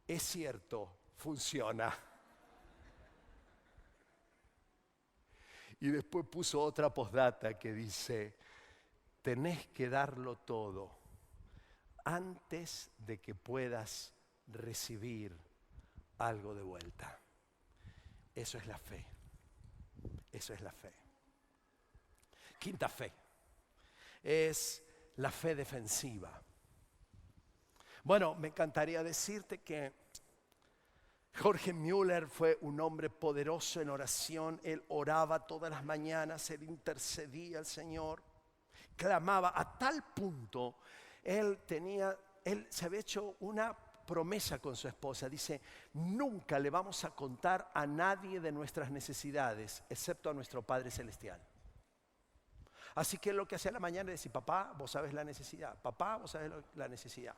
[SPEAKER 1] es cierto, funciona. Y después puso otra postdata que dice: tenés que darlo todo antes de que puedas recibir algo de vuelta. Eso es la fe. Eso es la fe. Quinta fe es la fe defensiva. Bueno, me encantaría decirte que Jorge Müller fue un hombre poderoso en oración. Él oraba todas las mañanas, él intercedía al Señor, clamaba a tal punto. Él se había hecho una promesa con su esposa. Dice: nunca le vamos a contar a nadie de nuestras necesidades, excepto a nuestro Padre Celestial. Así que lo que hacía a la mañana es decir: papá, vos sabes la necesidad. Papá, vos sabes la necesidad.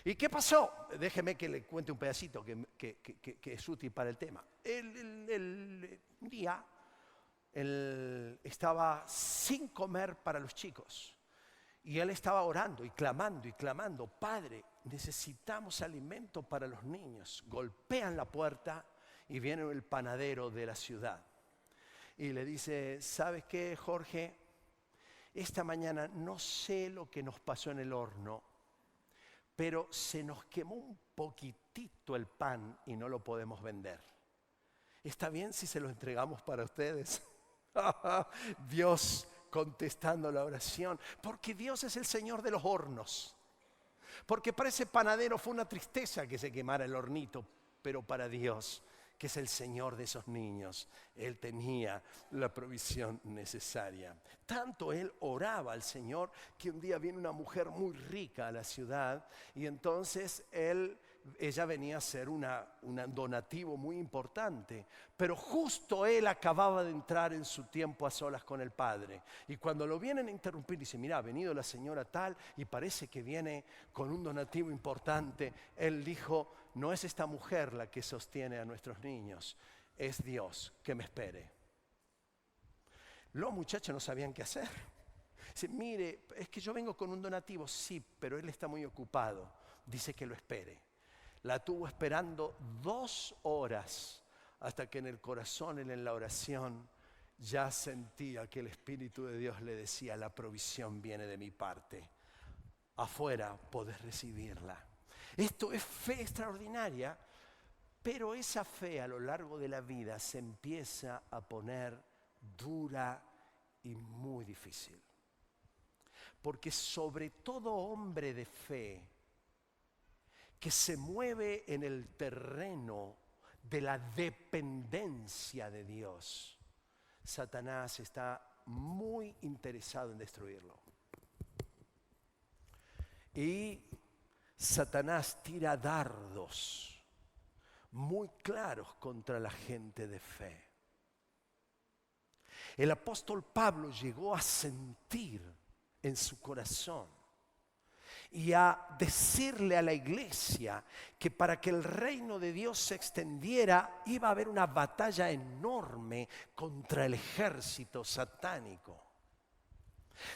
[SPEAKER 1] ¿Y qué pasó? Déjeme que le cuente un pedacito que es útil para el tema. Un día él estaba sin comer para los chicos. Y él estaba orando y clamando: Padre, necesitamos alimento para los niños. Golpean la puerta y viene el panadero de la ciudad. Y le dice: ¿sabes qué, Jorge? Esta mañana no sé lo que nos pasó en el horno, pero se nos quemó un poquitito el pan y no lo podemos vender. ¿Está bien si se lo entregamos para ustedes? Dios contestando la oración, porque Dios es el Señor de los hornos. Porque para ese panadero fue una tristeza que se quemara el hornito, pero para Dios, que es el Señor de esos niños, Él tenía la provisión necesaria. Tanto Él oraba al Señor que un día viene una mujer muy rica a la ciudad y entonces ella venía a ser un donativo muy importante, pero justo él acababa de entrar en su tiempo a solas con el Padre. Y cuando lo vienen a interrumpir, dice: mira, ha venido la señora tal y parece que viene con un donativo importante. Él dijo: no es esta mujer la que sostiene a nuestros niños, es Dios, que me espere. Los muchachos no sabían qué hacer. Dice: mire, es que yo vengo con un donativo. Sí, pero él está muy ocupado. Dice que lo espere. La tuvo esperando 2 horas hasta que en el corazón, en la oración, ya sentía que el Espíritu de Dios le decía: la provisión viene de mi parte. Afuera podés recibirla. Esto es fe extraordinaria, pero esa fe a lo largo de la vida se empieza a poner dura y muy difícil. Porque sobre todo hombre de fe que se mueve en el terreno de la dependencia de Dios, Satanás está muy interesado en destruirlo. Y Satanás tira dardos muy claros contra la gente de fe. El apóstol Pablo llegó a sentir en su corazón y a decirle a la iglesia que para que el reino de Dios se extendiera iba a haber una batalla enorme contra el ejército satánico.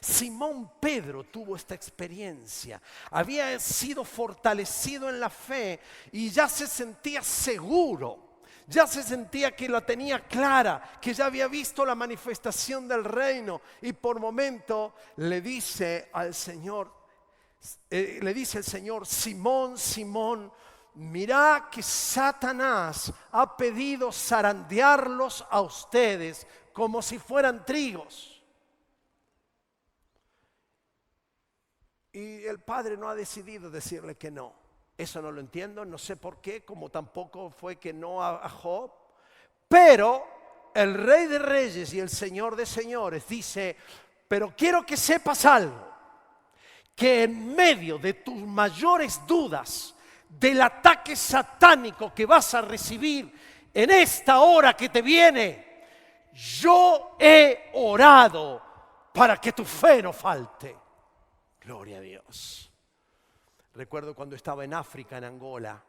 [SPEAKER 1] Simón Pedro tuvo esta experiencia, había sido fortalecido en la fe y ya se sentía seguro. Ya se sentía que la tenía clara, que ya había visto la manifestación del reino. Y por momento le dice al Señor, le dice el Señor: Simón, Simón, mirá que Satanás ha pedido zarandearlos a ustedes como si fueran trigos. Y el padre no ha decidido decirle que no. Eso no lo entiendo, no sé por qué, como tampoco fue que no a Job. Pero el Rey de Reyes y el Señor de Señores dice: pero quiero que sepas algo, que en medio de tus mayores dudas, del ataque satánico que vas a recibir en esta hora que te viene, yo he orado para que tu fe no falte. Gloria a Dios. Recuerdo cuando estaba en África, en Angola,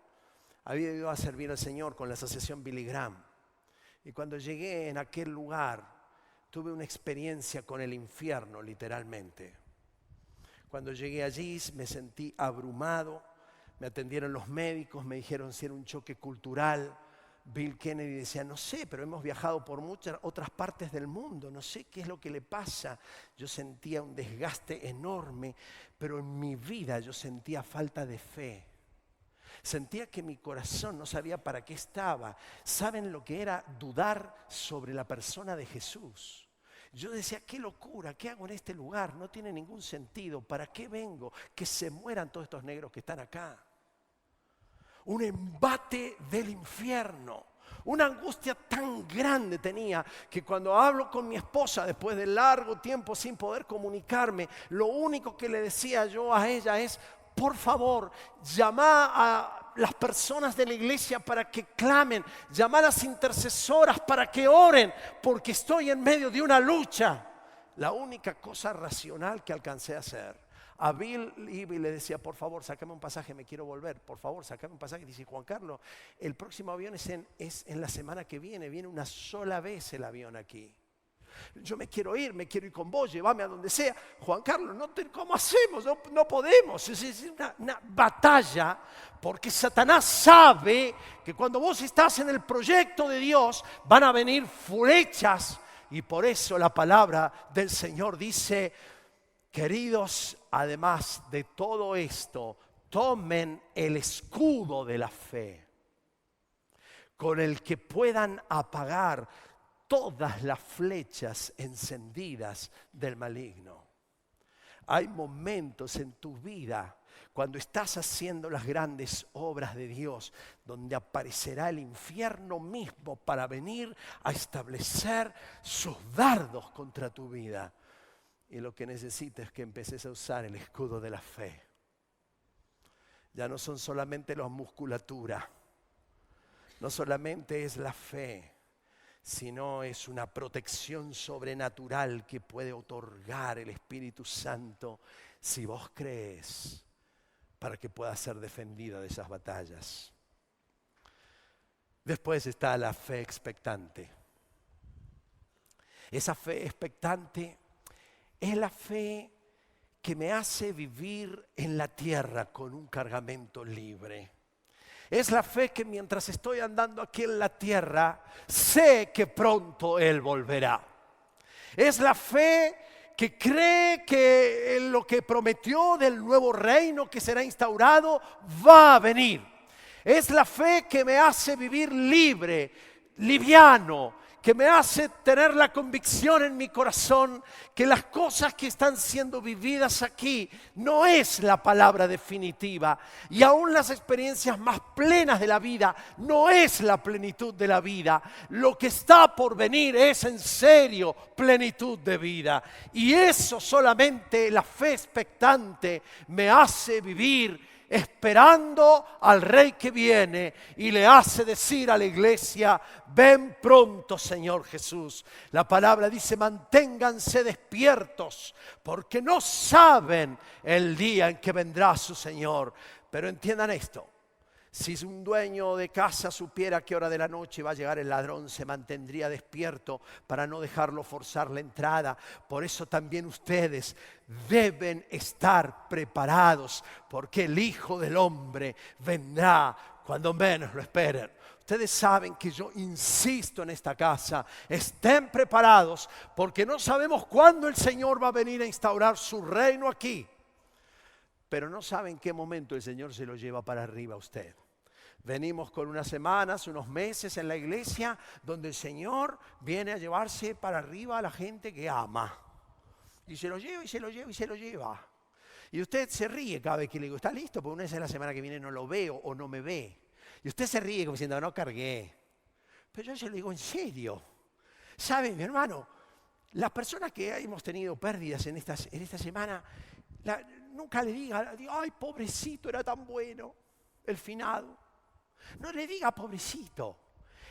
[SPEAKER 1] había ido a servir al Señor con la asociación Billy Graham. Y cuando llegué en aquel lugar, tuve una experiencia con el infierno, literalmente. Cuando llegué allí me sentí abrumado, me atendieron los médicos, me dijeron si era un choque cultural. Bill Kennedy decía: no sé, pero hemos viajado por muchas otras partes del mundo, no sé qué es lo que le pasa. Yo sentía un desgaste enorme, pero en mi vida yo sentía falta de fe. Sentía que mi corazón no sabía para qué estaba. ¿Saben lo que era dudar sobre la persona de Jesús? Yo decía: qué locura, ¿qué hago en este lugar? No tiene ningún sentido, ¿para qué vengo? Que se mueran todos estos negros que están acá. Un embate del infierno, una angustia tan grande tenía que cuando hablo con mi esposa después de largo tiempo sin poder comunicarme, lo único que le decía yo a ella es: por favor, llama a las personas de la iglesia para que clamen, llama a las intercesoras para que oren, porque estoy en medio de una lucha. La única cosa racional que alcancé a hacer. A Bill iba y le decía: por favor, sácame un pasaje, me quiero volver. Por favor, sácame un pasaje. Dice: Juan Carlos, el próximo avión es en la semana que viene una sola vez el avión aquí. Yo me quiero ir con vos, llévame a donde sea. Juan Carlos, ¿cómo hacemos? No podemos. Es una batalla, porque Satanás sabe que cuando vos estás en el proyecto de Dios van a venir flechas. Y por eso la palabra del Señor dice: queridos, además de todo esto, tomen el escudo de la fe, con el que puedan apagar todas las flechas encendidas del maligno. Hay momentos en tu vida cuando estás haciendo las grandes obras de Dios, donde aparecerá el infierno mismo para venir a establecer sus dardos contra tu vida. Y lo que necesitas es que empeces a usar el escudo de la fe. Ya no son solamente la musculatura, no solamente es la fe, sino es una protección sobrenatural que puede otorgar el Espíritu Santo si vos crees, para que puedas ser defendida de esas batallas. Después está la fe expectante. Esa fe expectante es la fe que me hace vivir en la tierra con un cargamento libre. Es la fe que mientras estoy andando aquí en la tierra, sé que pronto Él volverá. Es la fe que cree que lo que prometió del nuevo reino que será instaurado va a venir. Es la fe que me hace vivir libre, liviano, que me hace tener la convicción en mi corazón que las cosas que están siendo vividas aquí no es la palabra definitiva, y aún las experiencias más plenas de la vida no es la plenitud de la vida. Lo que está por venir es en serio plenitud de vida, y eso solamente la fe expectante me hace vivir esperando al Rey que viene, y le hace decir a la iglesia: ven pronto, Señor Jesús. La palabra dice: manténganse despiertos, porque no saben el día en que vendrá su Señor. Pero entiendan esto: si un dueño de casa supiera a qué hora de la noche va a llegar el ladrón, se mantendría despierto para no dejarlo forzar la entrada. Por eso también ustedes deben estar preparados, porque el Hijo del Hombre vendrá cuando menos lo esperen. Ustedes saben que yo insisto en esta casa, estén preparados porque no sabemos cuándo el Señor va a venir a instaurar su reino aquí. Pero no saben qué momento el Señor se lo lleva para arriba a usted. Venimos con unas semanas, unos meses en la iglesia donde el Señor viene a llevarse para arriba a la gente que ama. Y se lo lleva y se lo lleva y se lo lleva. Y usted se ríe cada vez que le digo, ¿está listo? Porque una vez en la semana que viene no lo veo o no me ve. Y usted se ríe como diciendo, no cargué. Pero yo se lo digo en serio. ¿Sabe, mi hermano? Las personas que hemos tenido pérdidas en esta semana, nunca le diga, ay, pobrecito, era tan bueno el finado. No le diga pobrecito.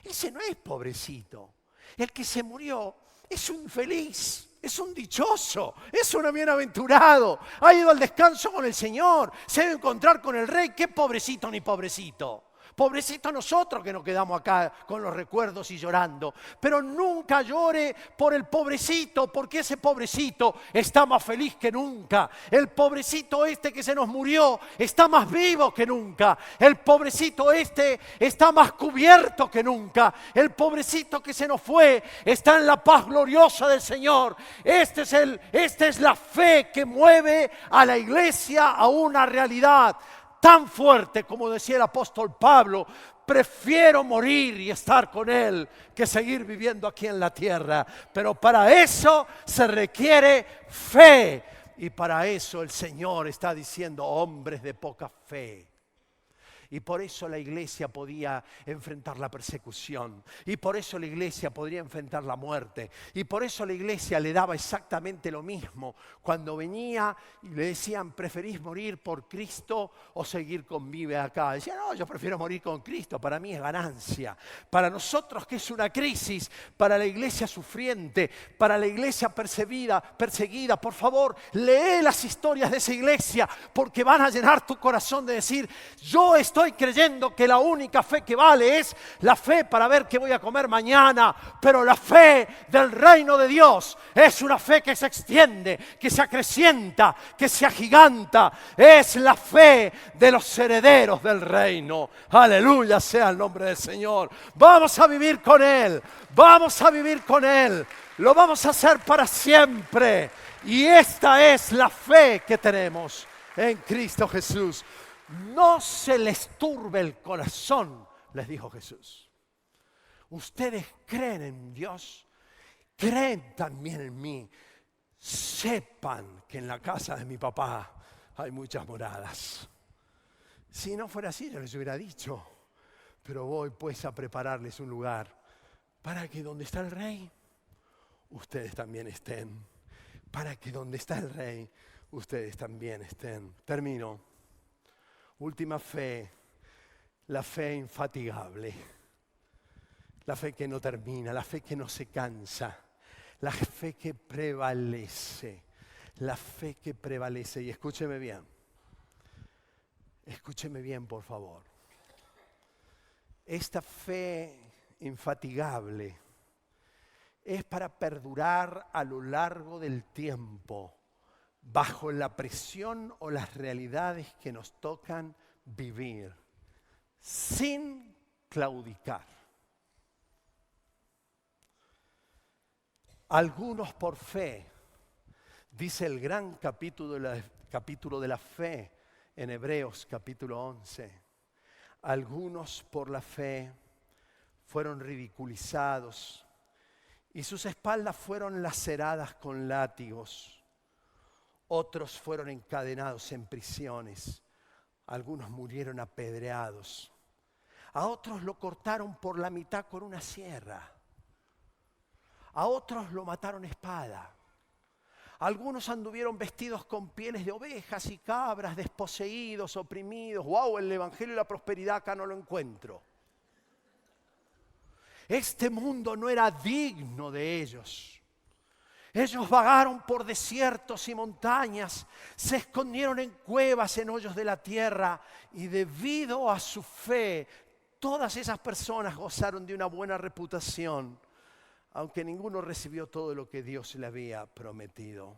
[SPEAKER 1] Ese no es pobrecito. El que se murió es un feliz. Es un dichoso, es un bienaventurado. Ha ido al descanso con el Señor. Se debe encontrar con el Rey. ¿Qué pobrecito ni pobrecito? Pobrecito nosotros que nos quedamos acá con los recuerdos y llorando. Pero nunca llore por el pobrecito, porque ese pobrecito está más feliz que nunca. El pobrecito este que se nos murió está más vivo que nunca. El pobrecito este está más cubierto que nunca. El pobrecito que se nos fue está en la paz gloriosa del Señor. Esta es la fe que mueve a la iglesia a una realidad tan fuerte, como decía el apóstol Pablo, prefiero morir y estar con Él que seguir viviendo aquí en la tierra. Pero para eso se requiere fe. Y para eso el Señor está diciendo, hombres de poca fe. Y por eso la iglesia podía enfrentar la persecución. Y por eso la iglesia podría enfrentar la muerte. Y por eso la iglesia le daba exactamente lo mismo. Cuando venía y le decían, ¿preferís morir por Cristo o seguir con vida acá? Decía, no, yo prefiero morir con Cristo, para mí es ganancia. Para nosotros que es una crisis, para la iglesia sufriente, para la iglesia perseguida, por favor, lee las historias de esa iglesia, porque van a llenar tu corazón de decir, yo estoy creyendo que la única fe que vale es la fe para ver qué voy a comer mañana, pero la fe del reino de Dios es una fe que se extiende, que se acrecienta, que se agiganta. Es la fe de los herederos del reino. Aleluya sea el nombre del Señor. Vamos a vivir con Él, vamos a vivir con Él, lo vamos a hacer para siempre. Y esta es la fe que tenemos en Cristo Jesús. No se les turbe el corazón, les dijo Jesús. Ustedes creen en Dios, creen también en mí. Sepan que en la casa de mi papá hay muchas moradas. Si no fuera así, yo les hubiera dicho. Pero voy pues a prepararles un lugar para que donde está el Rey, ustedes también estén. Para que donde está el Rey, ustedes también estén. Termino. Última fe, la fe infatigable, la fe que no termina, la fe que no se cansa, la fe que prevalece, la fe que prevalece. Y escúcheme bien por favor. Esta fe infatigable es para perdurar a lo largo del tiempo, bajo la presión o las realidades que nos tocan vivir, sin claudicar. Algunos por fe, dice el gran capítulo de la fe en Hebreos capítulo 11. Algunos por la fe fueron ridiculizados y sus espaldas fueron laceradas con látigos. Otros fueron encadenados en prisiones. Algunos murieron apedreados. A otros lo cortaron por la mitad con una sierra. A otros lo mataron a espada. Algunos anduvieron vestidos con pieles de ovejas y cabras, desposeídos, oprimidos. ¡Wow! El evangelio de la prosperidad acá no lo encuentro. Este mundo no era digno de ellos. Ellos vagaron por desiertos y montañas, se escondieron en cuevas, en hoyos de la tierra, y debido a su fe, todas esas personas gozaron de una buena reputación, aunque ninguno recibió todo lo que Dios le había prometido.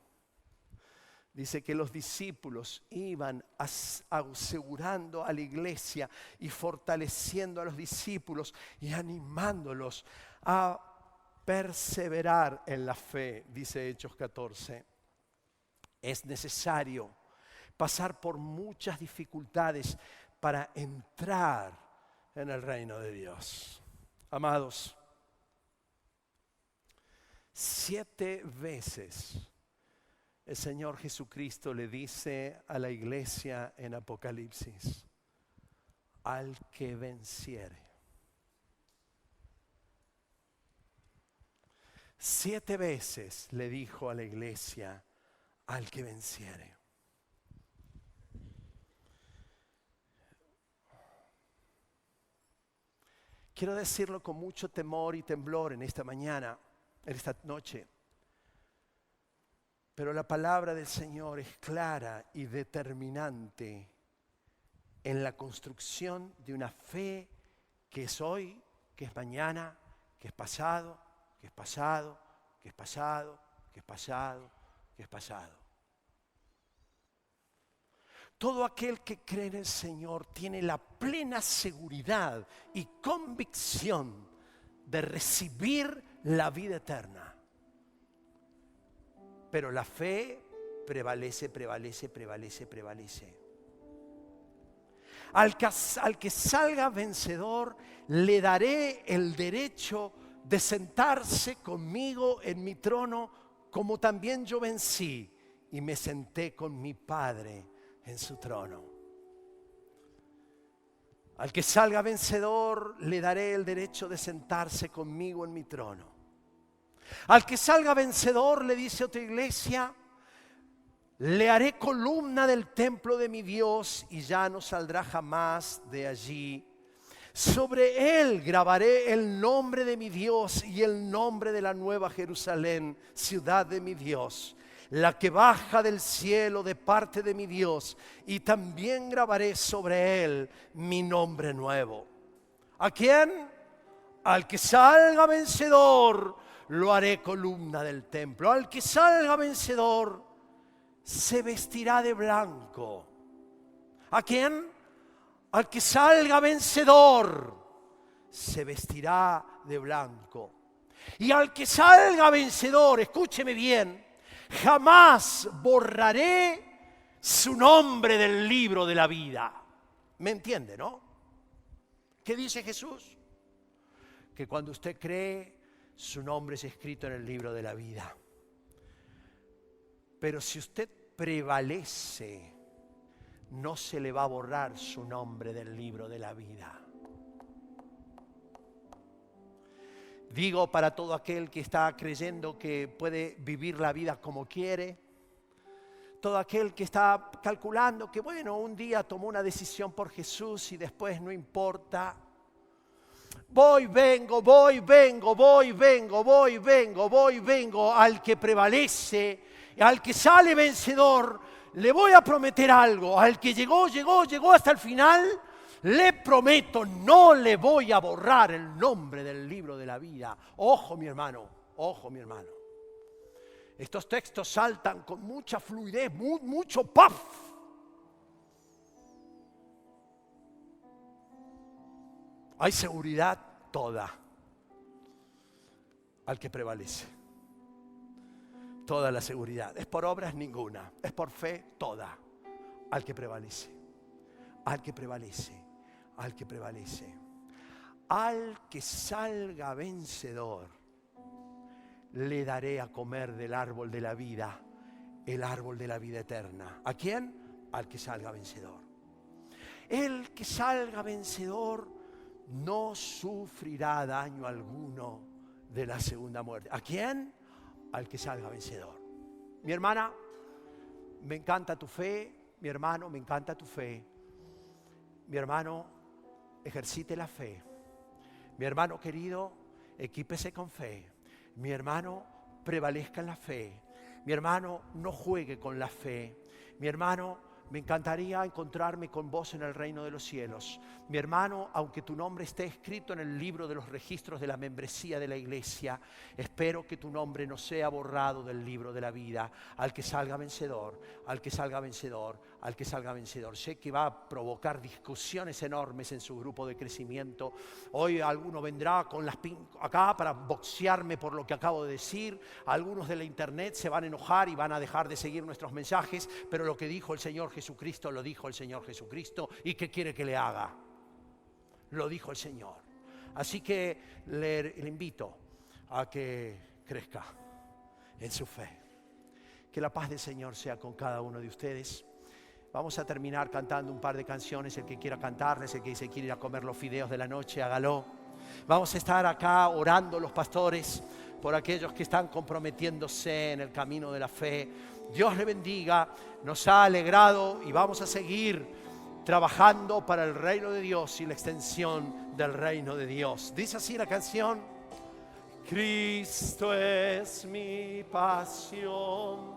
[SPEAKER 1] Dice que los discípulos iban asegurando a la iglesia y fortaleciendo a los discípulos y animándolos a perseverar en la fe, dice Hechos 14. Es necesario pasar por muchas dificultades para entrar en el reino de Dios. Amados, 7 veces el Señor Jesucristo le dice a la iglesia en Apocalipsis: al que venciere. 7 veces le dijo a la iglesia: al que venciere. Quiero decirlo con mucho temor y temblor en esta mañana, en esta noche. Pero la palabra del Señor es clara y determinante en la construcción de una fe que es hoy, que es mañana, que es pasado, que es pasado, que es pasado, que es pasado, que es pasado. Todo aquel que cree en el Señor tiene la plena seguridad y convicción de recibir la vida eterna. Pero la fe prevalece, prevalece, prevalece, prevalece. Al que salga vencedor, le daré el derecho de sentarse conmigo en mi trono, como también yo vencí y me senté con mi Padre en su trono. Al que salga vencedor, le daré el derecho de sentarse conmigo en mi trono. Al que salga vencedor, le dice otra iglesia, le haré columna del templo de mi Dios y ya no saldrá jamás de allí. Sobre él grabaré el nombre de mi Dios y el nombre de la nueva Jerusalén, ciudad de mi Dios, la que baja del cielo de parte de mi Dios, y también grabaré sobre él mi nombre nuevo. ¿A quién? Al que salga vencedor, lo haré columna del templo. Al que salga vencedor, se vestirá de blanco. ¿A quién? Al que salga vencedor, se vestirá de blanco. Y al que salga vencedor, escúcheme bien, jamás borraré su nombre del libro de la vida. ¿Me entiende, no? ¿Qué dice Jesús? Que cuando usted cree, su nombre es escrito en el libro de la vida. Pero si usted prevalece, no se le va a borrar su nombre del libro de la vida. Digo para todo aquel que está creyendo que puede vivir la vida como quiere, todo aquel que está calculando que bueno, un día tomó una decisión por Jesús y después no importa. Voy, vengo, voy, vengo, voy, vengo, voy, vengo, voy, vengo. Al que prevalece, al que sale vencedor, le voy a prometer algo. Al que llegó hasta el final, le prometo, no le voy a borrar el nombre del libro de la vida. Ojo, mi hermano, ojo, mi hermano. Estos textos saltan con mucha fluidez, mucho puff. Hay seguridad toda al que prevalece. Toda la seguridad. Es por obras ninguna. Es por fe toda. Al que prevalece. Al que prevalece. Al que prevalece. Al que salga vencedor, le daré a comer del árbol de la vida, el árbol de la vida eterna. ¿A quién? Al que salga vencedor. El que salga vencedor no sufrirá daño alguno de la segunda muerte. ¿A quién? Al que salga vencedor. Mi hermana, me encanta tu fe. Mi hermano, me encanta tu fe. Mi hermano, ejercite la fe. Mi hermano querido, equípese con fe. Mi hermano, prevalezca en la fe. Mi hermano, no juegue con la fe. Mi hermano, Me encantaría encontrarme con vos en el reino de los cielos. Mi hermano, aunque tu nombre esté escrito en el libro de los registros de la membresía de la iglesia, espero que tu nombre no sea borrado del libro de la vida. Al que salga vencedor, al que salga vencedor, al que salga vencedor. Sé que va a provocar discusiones enormes en su grupo de crecimiento. Hoy alguno vendrá con las acá para boxearme por lo que acabo de decir. Algunos de la internet se van a enojar y van a dejar de seguir nuestros mensajes, pero lo que dijo el Señor Jesucristo, lo dijo el Señor Jesucristo. ¿Y qué quiere que le haga? Lo dijo el Señor. Así que le invito a que crezca en su fe. Que la paz del Señor sea con cada uno de ustedes. Vamos a terminar cantando un par de canciones. El que quiera cantarles, el que se quiere ir a comer los fideos de la noche, hágalo. Vamos a estar acá orando los pastores por aquellos que están comprometiéndose en el camino de la fe. Dios le bendiga, nos ha alegrado y vamos a seguir trabajando para el reino de Dios y la extensión del reino de Dios. Dice así la canción: Cristo es mi pasión.